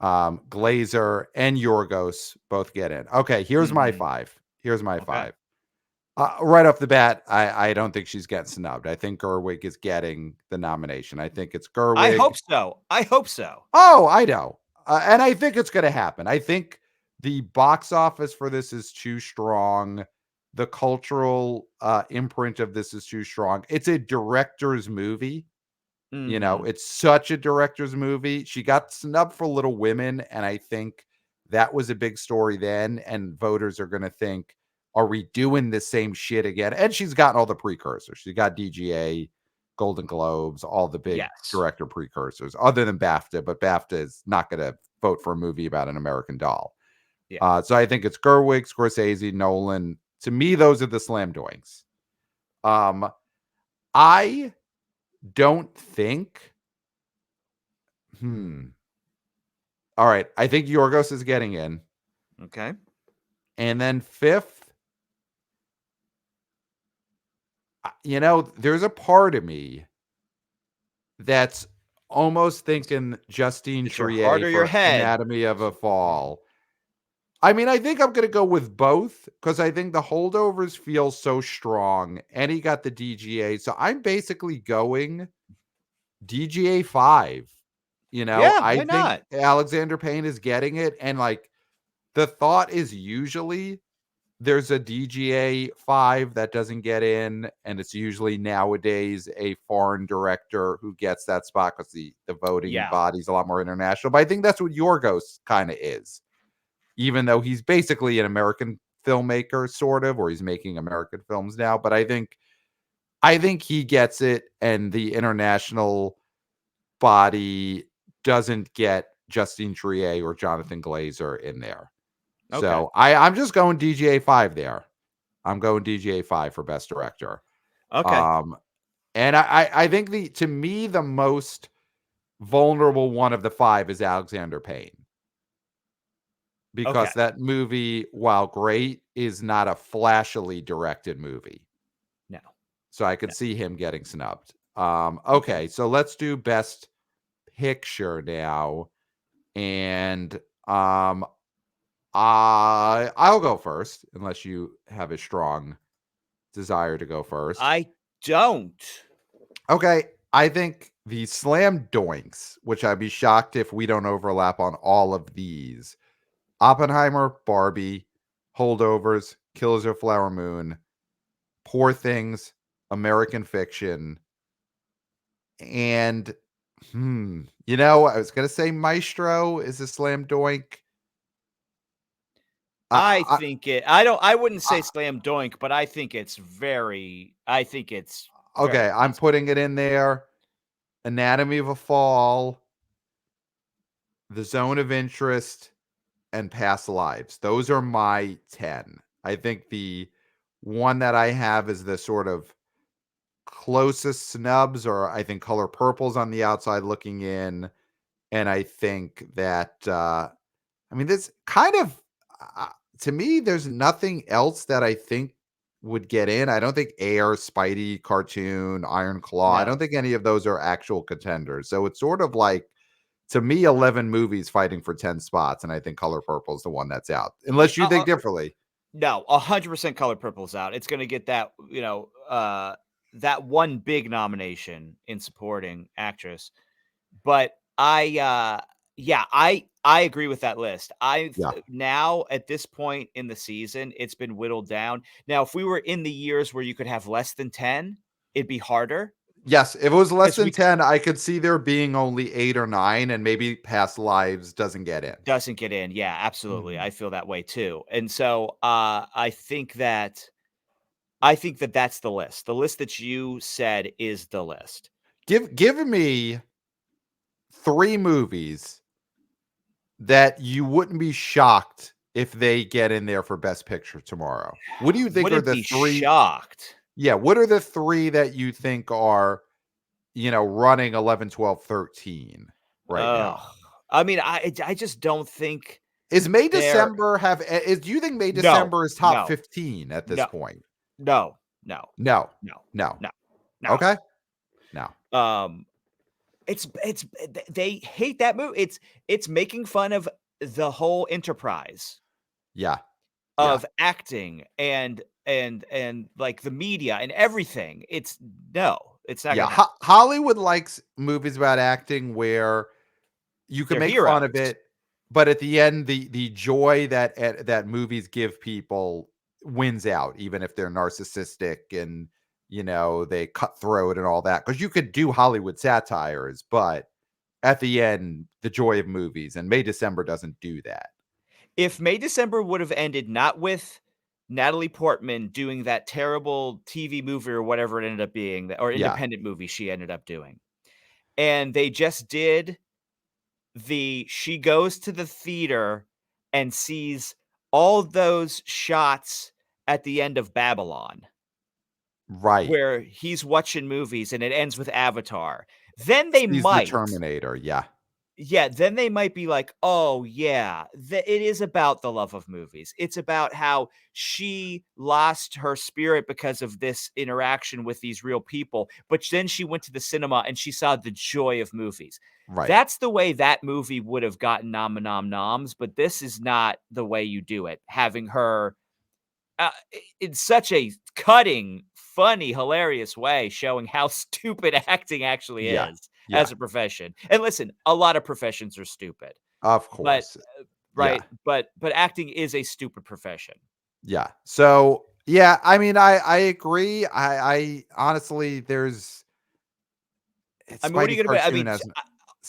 Speaker 2: Glazer and Yorgos both get in. Okay, here's my five.
Speaker 1: Okay.
Speaker 2: Right off the bat, I don't think she's getting snubbed. I think Gerwig is getting the nomination. I think it's Gerwig.
Speaker 1: I hope so. I hope so.
Speaker 2: Oh, I know. And I think it's going to happen. I think the box office for this is too strong. the cultural imprint of this is too strong. It's a director's movie.
Speaker 1: Mhm.
Speaker 2: It's such a director's movie. She got snubbed for Little Women, and I think that was a big story then. And voters are going to think, are we doing the same shit again? And she's gotten all the precursors. She got DGA, Golden Globes, all the big
Speaker 1: Yes.
Speaker 2: director precursors, other than BAFTA. But BAFTA is not going to vote for a movie about an American doll.
Speaker 1: Yeah.
Speaker 2: So I think it's Gerwig, Scorsese, Nolan. To me, those are the slam doings. I don't think. All right. I think Yorgos is getting in.
Speaker 1: Okay.
Speaker 2: And then fifth, there's a part of me that's almost thinking Justine
Speaker 1: It's your heart
Speaker 2: Triet
Speaker 1: or your
Speaker 2: for
Speaker 1: head.
Speaker 2: Anatomy of a Fall. I mean, I think I'm going to go with both because I think the holdovers feel so strong and he got the DGA. So I'm basically going DGA 5.
Speaker 1: Yeah,
Speaker 2: I
Speaker 1: why
Speaker 2: think
Speaker 1: not?
Speaker 2: Alexander Payne is getting it. And like the thought is usually there's a DGA 5 that doesn't get in, and it's usually nowadays a foreign director who gets that spot because the voting
Speaker 1: Yeah.
Speaker 2: body's a lot more international. But I think that's what Yorgos kind of is, even though he's basically an American filmmaker, sort of, or he's making American films now. But I think he gets it, and the international body doesn't get Justine Triet or Jonathan Glazer in there.
Speaker 1: Okay.
Speaker 2: So I'm just going DGA 5 there. I'm going DGA 5 for best director.
Speaker 1: Okay.
Speaker 2: Um, and I think to me the most vulnerable one of the 5 is Alexander Payne
Speaker 1: Okay.
Speaker 2: because that movie, while great, is not a flashily directed movie.
Speaker 1: No.
Speaker 2: So I could
Speaker 1: No.
Speaker 2: see him getting snubbed.
Speaker 1: Okay.
Speaker 2: Okay, so let's do best picture now, and I'll go first unless you have a strong desire to go first.
Speaker 1: I don't.
Speaker 2: Okay, I think the slam doinks, which I'd be shocked if we don't overlap on all of these. Oppenheimer, Barbie, Holdovers, Killers of Flower Moon, Poor Things, American Fiction, and I was gonna say Maestro is a slam doink.
Speaker 1: I
Speaker 2: I,
Speaker 1: think I wouldn't
Speaker 2: I,
Speaker 1: say slam doink, but I think it's very
Speaker 2: okay, I'm
Speaker 1: possible.
Speaker 2: putting it in there. Anatomy of a Fall, The Zone of Interest, and Past Lives. Those are my 10. I think the one that I have is the sort of closest snubs, or I think Color Purple's on the outside looking in. And I think that, this kind of, to me, there's nothing else that I think would get in. I don't think Air, Spidey, Cartoon, Iron Claw, I don't
Speaker 1: No.
Speaker 2: think any of those are actual contenders. So it's sort of like, to me, 11 movies fighting for 10 spots, and I think Color Purple is the one that's out.
Speaker 1: Yeah,
Speaker 2: Unless you think differently.
Speaker 1: no, 100% Color Purple's out. It's gonna get that, that one big nomination in supporting actress. But yeah, I agree with that list. I've
Speaker 2: Yeah.
Speaker 1: now at this point in the season, it's been whittled down. Now, if we were in the years where you could have less than 10, it'd be harder
Speaker 2: Yes, if it was less
Speaker 1: because
Speaker 2: than
Speaker 1: we could
Speaker 2: 10, I could see there being only 8 or 9, and maybe Past Lives doesn't get in.
Speaker 1: doesn't get in. Yeah, absolutely.
Speaker 2: Mhm.
Speaker 1: I feel that way too. And so, I think that that's the list. The list that you said is the list.
Speaker 2: Give me 3 movies that you wouldn't be shocked if they get in there for Best Picture tomorrow. What do you think are
Speaker 1: Wouldn't
Speaker 2: the
Speaker 1: be
Speaker 2: 3?
Speaker 1: shocked.
Speaker 2: Yeah, what are the 3 that you think are, running 11, 12, 13 right
Speaker 1: Ugh.
Speaker 2: now?
Speaker 1: I mean, I just don't think
Speaker 2: Is May
Speaker 1: they're
Speaker 2: December do you think May
Speaker 1: no,
Speaker 2: December is top
Speaker 1: no,
Speaker 2: 15 at this
Speaker 1: no,
Speaker 2: point?
Speaker 1: no, no,
Speaker 2: No.
Speaker 1: no,
Speaker 2: No.
Speaker 1: no, no.
Speaker 2: Okay. No.
Speaker 1: Um, it's they hate that movie. It's making fun of the whole enterprise
Speaker 2: Yeah. Yeah.
Speaker 1: of acting and like the media and everything. It's no, it's not
Speaker 2: Yeah.
Speaker 1: gonna happen.
Speaker 2: Hollywood likes movies about acting where you can
Speaker 1: They're
Speaker 2: make fun of
Speaker 1: heroes.
Speaker 2: it, but at the end, the joy that movies give people wins out, even if they're narcissistic and they cutthroat and all that. Because you could do Hollywood satires, but at the end, the joy of movies, and May December doesn't do that.
Speaker 1: If May December would have ended not with Natalie Portman doing that terrible TV movie or whatever it ended up being, or
Speaker 2: Yeah,
Speaker 1: independent movie she ended up doing, and they just did she goes to the theater and sees all those shots at the end of Babylon,
Speaker 2: right.
Speaker 1: where he's watching movies and it ends with Avatar, then they
Speaker 2: Sees the
Speaker 1: might.
Speaker 2: Terminator. Yeah,
Speaker 1: Yeah, then they might be like, "Oh, yeah, it is about the love of movies. It's about how she lost her spirit because of this interaction with these real people, but then she went to the cinema and she saw the joy of movies."
Speaker 2: right.
Speaker 1: That's the way that movie would have gotten noms, but this is not the way you do it. Having her in such a cutting, funny, hilarious way, showing how stupid acting actually
Speaker 2: Yeah,
Speaker 1: is
Speaker 2: yeah.
Speaker 1: as a profession. And listen, a lot of professions are stupid,
Speaker 2: Of
Speaker 1: but
Speaker 2: course. Yeah,
Speaker 1: right, but acting is a stupid profession.
Speaker 2: yeah. So yeah, I mean, I agree. I honestly, there's
Speaker 1: I mean, what are
Speaker 2: Spidey
Speaker 1: you gonna be? I
Speaker 2: cartoon
Speaker 1: mean,
Speaker 2: as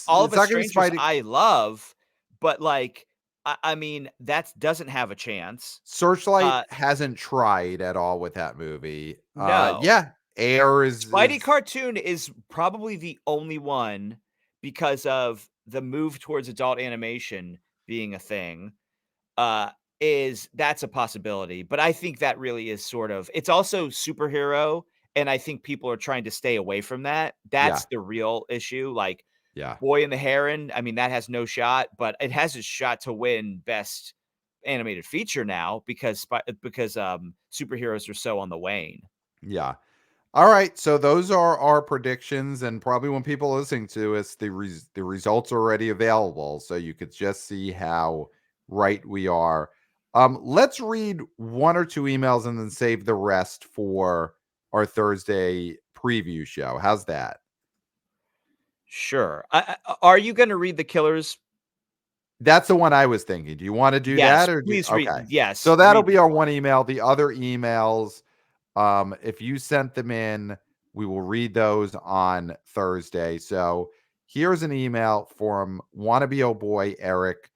Speaker 1: All of
Speaker 2: it's
Speaker 1: Us
Speaker 2: not gonna be
Speaker 1: Strangers,
Speaker 2: Spidey.
Speaker 1: I love, but like, I mean, that doesn't have a chance.
Speaker 2: Searchlight
Speaker 1: Uh,
Speaker 2: hasn't tried at all with that movie.
Speaker 1: no.
Speaker 2: Yeah, Air
Speaker 1: Spidey
Speaker 2: is
Speaker 1: cartoon is probably the only one because of the move towards adult animation being a thing, uh, that's a possibility, but I think that really is sort of it's also superhero, and I think people are trying to stay away from that.
Speaker 2: yeah,
Speaker 1: That's the real issue, like,
Speaker 2: yeah,
Speaker 1: Boy and the Heron, I mean, that has no shot, but it has a shot to win best animated feature now because superheroes are so on the wane.
Speaker 2: yeah. All right, so those are our predictions, and probably when people are listening to us, the results are already available, so you could just see how right we are. Let's read one or two emails and then save the rest for our Thursday preview show. How's that?
Speaker 1: Sure. Are you gonna read The Killers?
Speaker 2: That's the one I was thinking. Do you want to do
Speaker 1: Yes,
Speaker 2: that or do
Speaker 1: please
Speaker 2: okay?
Speaker 1: yes,
Speaker 2: So that'll
Speaker 1: read
Speaker 2: be
Speaker 1: The
Speaker 2: our
Speaker 1: Killers.
Speaker 2: one email. The other emails, if you sent them in, we will read those on Thursday. So here's an email from wannabe oh boy Eric.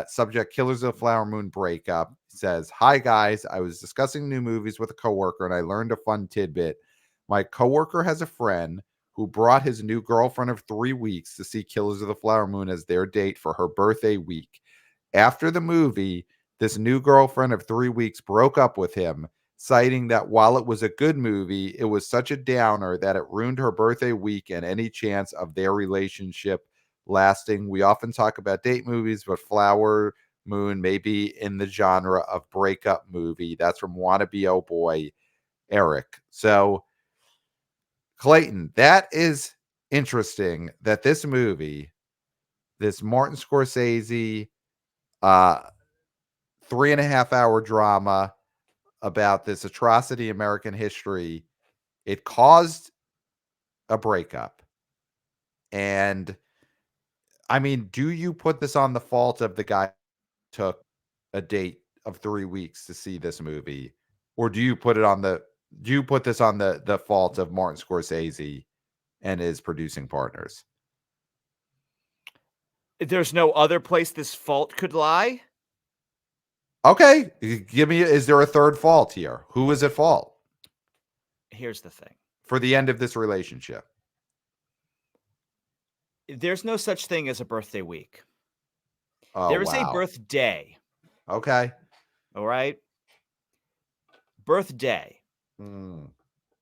Speaker 2: Subject: Killers of the Flower Moon breakup. Says, "Hi guys, I was discussing new movies with a coworker and I learned a fun tidbit. My coworker has a friend who brought his new girlfriend of 3 weeks to see Killers of the Flower Moon as their date for her birthday week. After the movie, this new girlfriend of 3 weeks broke up with him, citing that while it was a good movie, it was such a downer that it ruined her birthday week and any chance of their relationship lasting. We often talk about date movies, but Flower Moon may be in the genre of breakup movie." That's from wannabe oh boy Eric. So Clayton, that is interesting that this movie, this Martin Scorsese, uh, 3.5 hour drama about this atrocity in American history, it caused a breakup. And I mean, do you put this on the fault of the guy who took a date of 3 weeks to see this movie? Or do you put this on the fault of Martin Scorsese and his producing partners?
Speaker 1: There's no other place this fault could lie?
Speaker 2: Okay, give me, is there a third fault here? Who is at fault
Speaker 1: Here's the thing.
Speaker 2: for the end of this relationship?
Speaker 1: There's no such thing as a birthday week.
Speaker 2: Oh,
Speaker 1: There is a
Speaker 2: wow.
Speaker 1: birthday,
Speaker 2: Okay.
Speaker 1: all right? Birthday.
Speaker 2: Mm,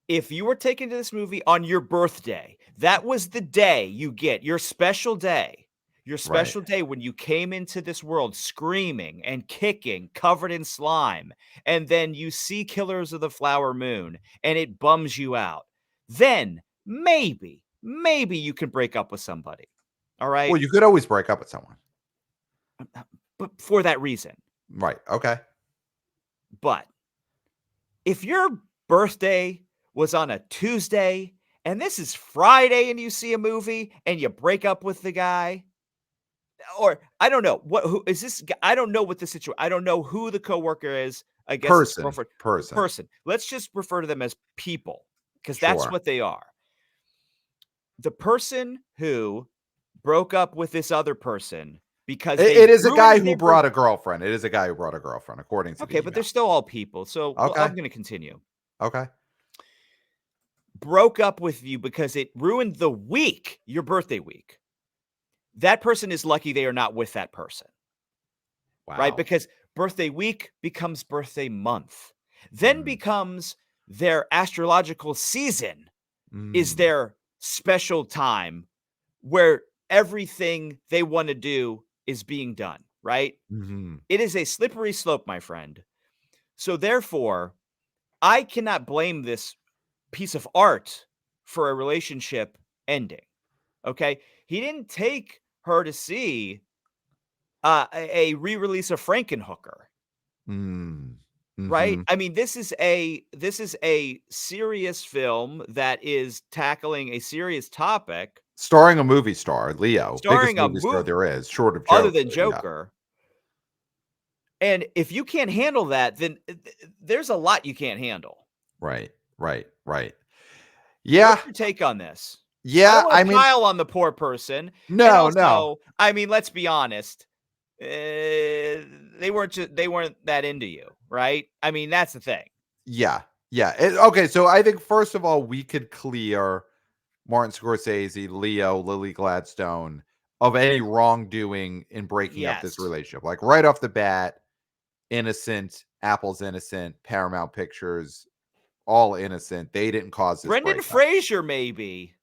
Speaker 1: If you were taken to this movie on your birthday, that was the day you get your special day. Your
Speaker 2: right.
Speaker 1: special day when you came into this world screaming and kicking, covered in slime, and then you see Killers of the Flower Moon and it bums you out. Then maybe you can break up with somebody. All right?
Speaker 2: Well, you could always break up with someone.
Speaker 1: But for that reason.
Speaker 2: Right. Okay.
Speaker 1: But if your birthday was on a Tuesday and this is Friday and you see a movie and you break up with the guy, or I don't know who is this. I don't know what the situation. I don't know who the coworker is. I guess his
Speaker 2: Person,
Speaker 1: girlfriend,
Speaker 2: person.
Speaker 1: person. Let's just refer to them as people because that's
Speaker 2: Sure.
Speaker 1: what they are. The person who broke up with this other person because
Speaker 2: It
Speaker 1: they
Speaker 2: is a guy
Speaker 1: ruined
Speaker 2: who
Speaker 1: their
Speaker 2: brought a girlfriend. It is a guy who brought a girlfriend, according to
Speaker 1: okay,
Speaker 2: the
Speaker 1: but they're
Speaker 2: email.
Speaker 1: still all people. So I'm
Speaker 2: Okay.
Speaker 1: going to continue.
Speaker 2: Okay.
Speaker 1: Broke up with you because it ruined the week, your birthday week. That person is lucky they are not with that person, right?
Speaker 2: Wow.
Speaker 1: Because birthday week becomes birthday month, then
Speaker 2: Mm.
Speaker 1: becomes their astrological season, is
Speaker 2: Mm.
Speaker 1: their special time where everything they want to do is being done, right?
Speaker 2: Mhm.
Speaker 1: It is a slippery slope, my friend. So, therefore, I cannot blame this piece of art for a relationship ending. Okay. He didn't take her to see a re-release of Frankenhooker,
Speaker 2: Mm.
Speaker 1: right?
Speaker 2: Mhm.
Speaker 1: I mean, this is a serious film that is tackling a serious topic,
Speaker 2: Starring a movie star, Leo, biggest
Speaker 1: starring a
Speaker 2: movie star
Speaker 1: movie
Speaker 2: there is, short of
Speaker 1: other than
Speaker 2: Joker. Yeah.
Speaker 1: Joker. And if you can't handle that, then there's a lot you can't handle.
Speaker 2: Right. Right. Right. Yeah.
Speaker 1: What's your take on this? I don't
Speaker 2: Yeah.
Speaker 1: want
Speaker 2: I
Speaker 1: to
Speaker 2: mean,
Speaker 1: pile on the poor person. And
Speaker 2: no, no.
Speaker 1: also, I mean, let's be honest. They weren't that into you, right? I mean, that's the thing.
Speaker 2: Yeah. Yeah. Okay. So I think, first of all, we could clear Martin Scorsese, Leo, Lily Gladstone of any wrongdoing in breaking up this
Speaker 1: Yes.
Speaker 2: relationship. Like right off the bat, innocent, Apple's innocent, Paramount Pictures, all innocent. They didn't cause this
Speaker 1: Brendan
Speaker 2: breakup.
Speaker 1: Fraser, maybe.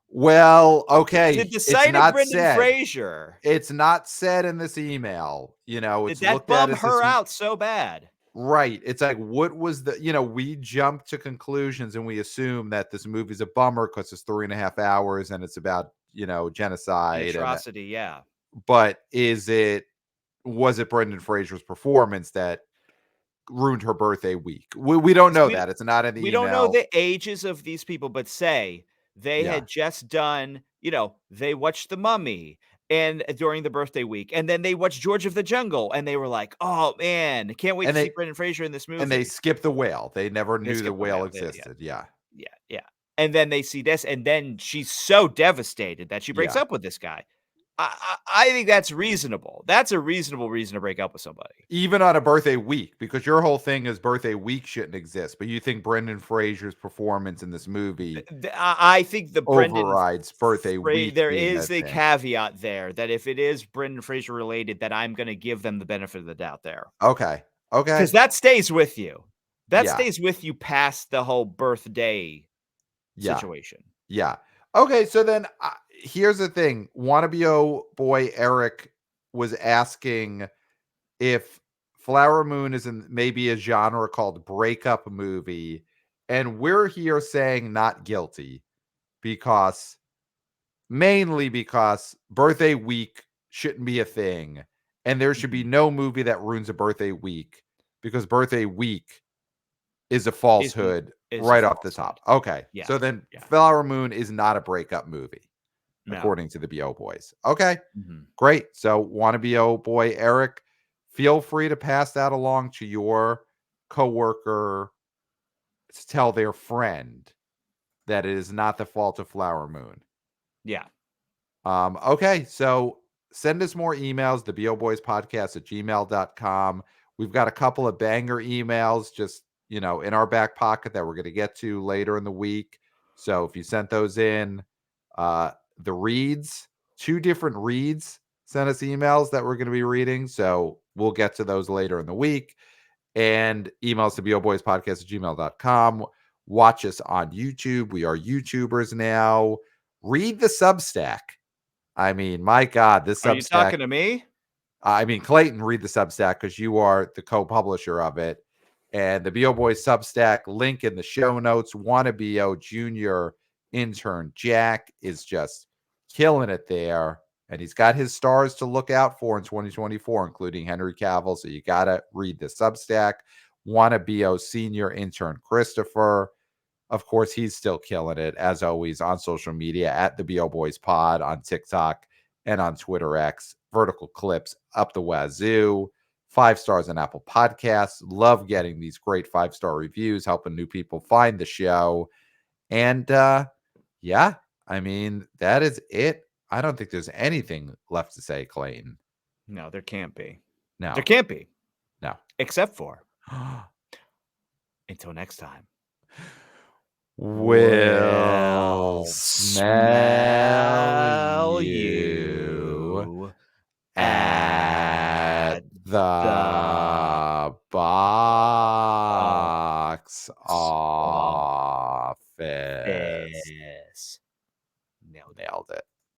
Speaker 2: Well,
Speaker 1: Did
Speaker 2: okay.
Speaker 1: the
Speaker 2: It's
Speaker 1: sight of
Speaker 2: not
Speaker 1: Brendan
Speaker 2: said.
Speaker 1: Fraser,
Speaker 2: It's not said in this email.
Speaker 1: did
Speaker 2: It's
Speaker 1: that
Speaker 2: looked at
Speaker 1: bum
Speaker 2: as this.
Speaker 1: her out so bad?
Speaker 2: Right. It's like, what was we jump to conclusions and we assume that this movie's a bummer because it's 3.5 hours and it's about,
Speaker 1: An
Speaker 2: genocide.
Speaker 1: atrocity, yeah.
Speaker 2: But was it Brendan Fraser's performance that ruined her birthday week? We don't
Speaker 1: Because
Speaker 2: know
Speaker 1: we
Speaker 2: that. It's not in
Speaker 1: we
Speaker 2: the
Speaker 1: don't know
Speaker 2: email.
Speaker 1: the ages of these people, but say they
Speaker 2: Yeah.
Speaker 1: had just done, they watched The Mummy and during the birthday week, and then they watched George of the Jungle, and they were like, "Oh man, can't wait
Speaker 2: And
Speaker 1: to see
Speaker 2: they
Speaker 1: Brendan Fraser in this
Speaker 2: and they
Speaker 1: movie."
Speaker 2: skipped the whale. They never
Speaker 1: They
Speaker 2: knew the
Speaker 1: skipped the
Speaker 2: whale
Speaker 1: whale. Yeah,
Speaker 2: existed. Yeah.
Speaker 1: yeah, yeah. And then they see this, and then she's so devastated that she breaks
Speaker 2: Yeah.
Speaker 1: up with this guy. I think that's reasonable. That's a reasonable reason to break up with somebody.
Speaker 2: Even on a birthday week, because your whole thing is birthday week shouldn't exist, but you think Brendan Fraser's performance in this movie
Speaker 1: I think the Brendan
Speaker 2: overrides birthday week
Speaker 1: There
Speaker 2: being a
Speaker 1: is a
Speaker 2: thing.
Speaker 1: caveat there that if it is Brendan Fraser related, that I'm going to give them the benefit of the doubt there
Speaker 2: Okay. Okay.
Speaker 1: because that stays with you. That
Speaker 2: Yeah.
Speaker 1: stays with you past the whole birthday
Speaker 2: Yeah.
Speaker 1: situation.
Speaker 2: Yeah. Okay. So then here's the thing. Wannabe boy Eric was asking if Flower Moon is in maybe a genre called breakup movie. And we're here saying not guilty because mainly because birthday week shouldn't be a thing. And there should be
Speaker 1: Mhm.
Speaker 2: no movie that ruins a birthday week because birthday week is a
Speaker 1: Is n-
Speaker 2: falsehood
Speaker 1: is a
Speaker 2: right off the
Speaker 1: falsehood.
Speaker 2: top. Okay.
Speaker 1: Yeah,
Speaker 2: So then
Speaker 1: yeah,
Speaker 2: Flower Moon is not a breakup movie,
Speaker 1: no.
Speaker 2: according to the BO Boys. Okay.
Speaker 1: Mhm.
Speaker 2: Great. So wanna BO boy Eric, feel free to pass that along to your coworker to tell their friend that it is not the fault of Flower Moon.
Speaker 1: Yeah.
Speaker 2: Okay, so send us more emails, theboboyspodcast at gmail.com. We've got a couple of banger emails just, in our back pocket that we're going to get to later in the week. So if you sent those in, the reads, 2 different reads sent us emails that we're going to be reading. So we'll get to those later in the week. And emails to boboyspodcast at gmail.com. Watch us on YouTube. We are YouTubers now. Read the Substack. I mean, my God, this
Speaker 1: Are you
Speaker 2: Substack.
Speaker 1: talking to me?
Speaker 2: I mean, Clayton, read the Substack because you are the co-publisher of it. And the BO Boys Substack link in the show notes. Wanna BO Junior intern Jack is just killing it there. And he's got his stars to look out for in 2024, including Henry Cavill. So you got to read the Substack. Wanna BO senior intern Christopher. Of course, he's still killing it, as always, on social media at the BO Boys Pod on TikTok and on Twitter X. Vertical clips up the wazoo. 5 stars on Apple Podcasts. Love getting these great 5-star reviews, helping new people find the show. And yeah, I mean, that is it. I don't think there's anything left to say, Clayton.
Speaker 1: No, there can't be.
Speaker 2: No.
Speaker 1: There can't be.
Speaker 2: No.
Speaker 1: Except for until next time.
Speaker 2: We'll
Speaker 1: smell
Speaker 2: you
Speaker 1: you
Speaker 2: at
Speaker 1: at
Speaker 2: the box office.
Speaker 1: office.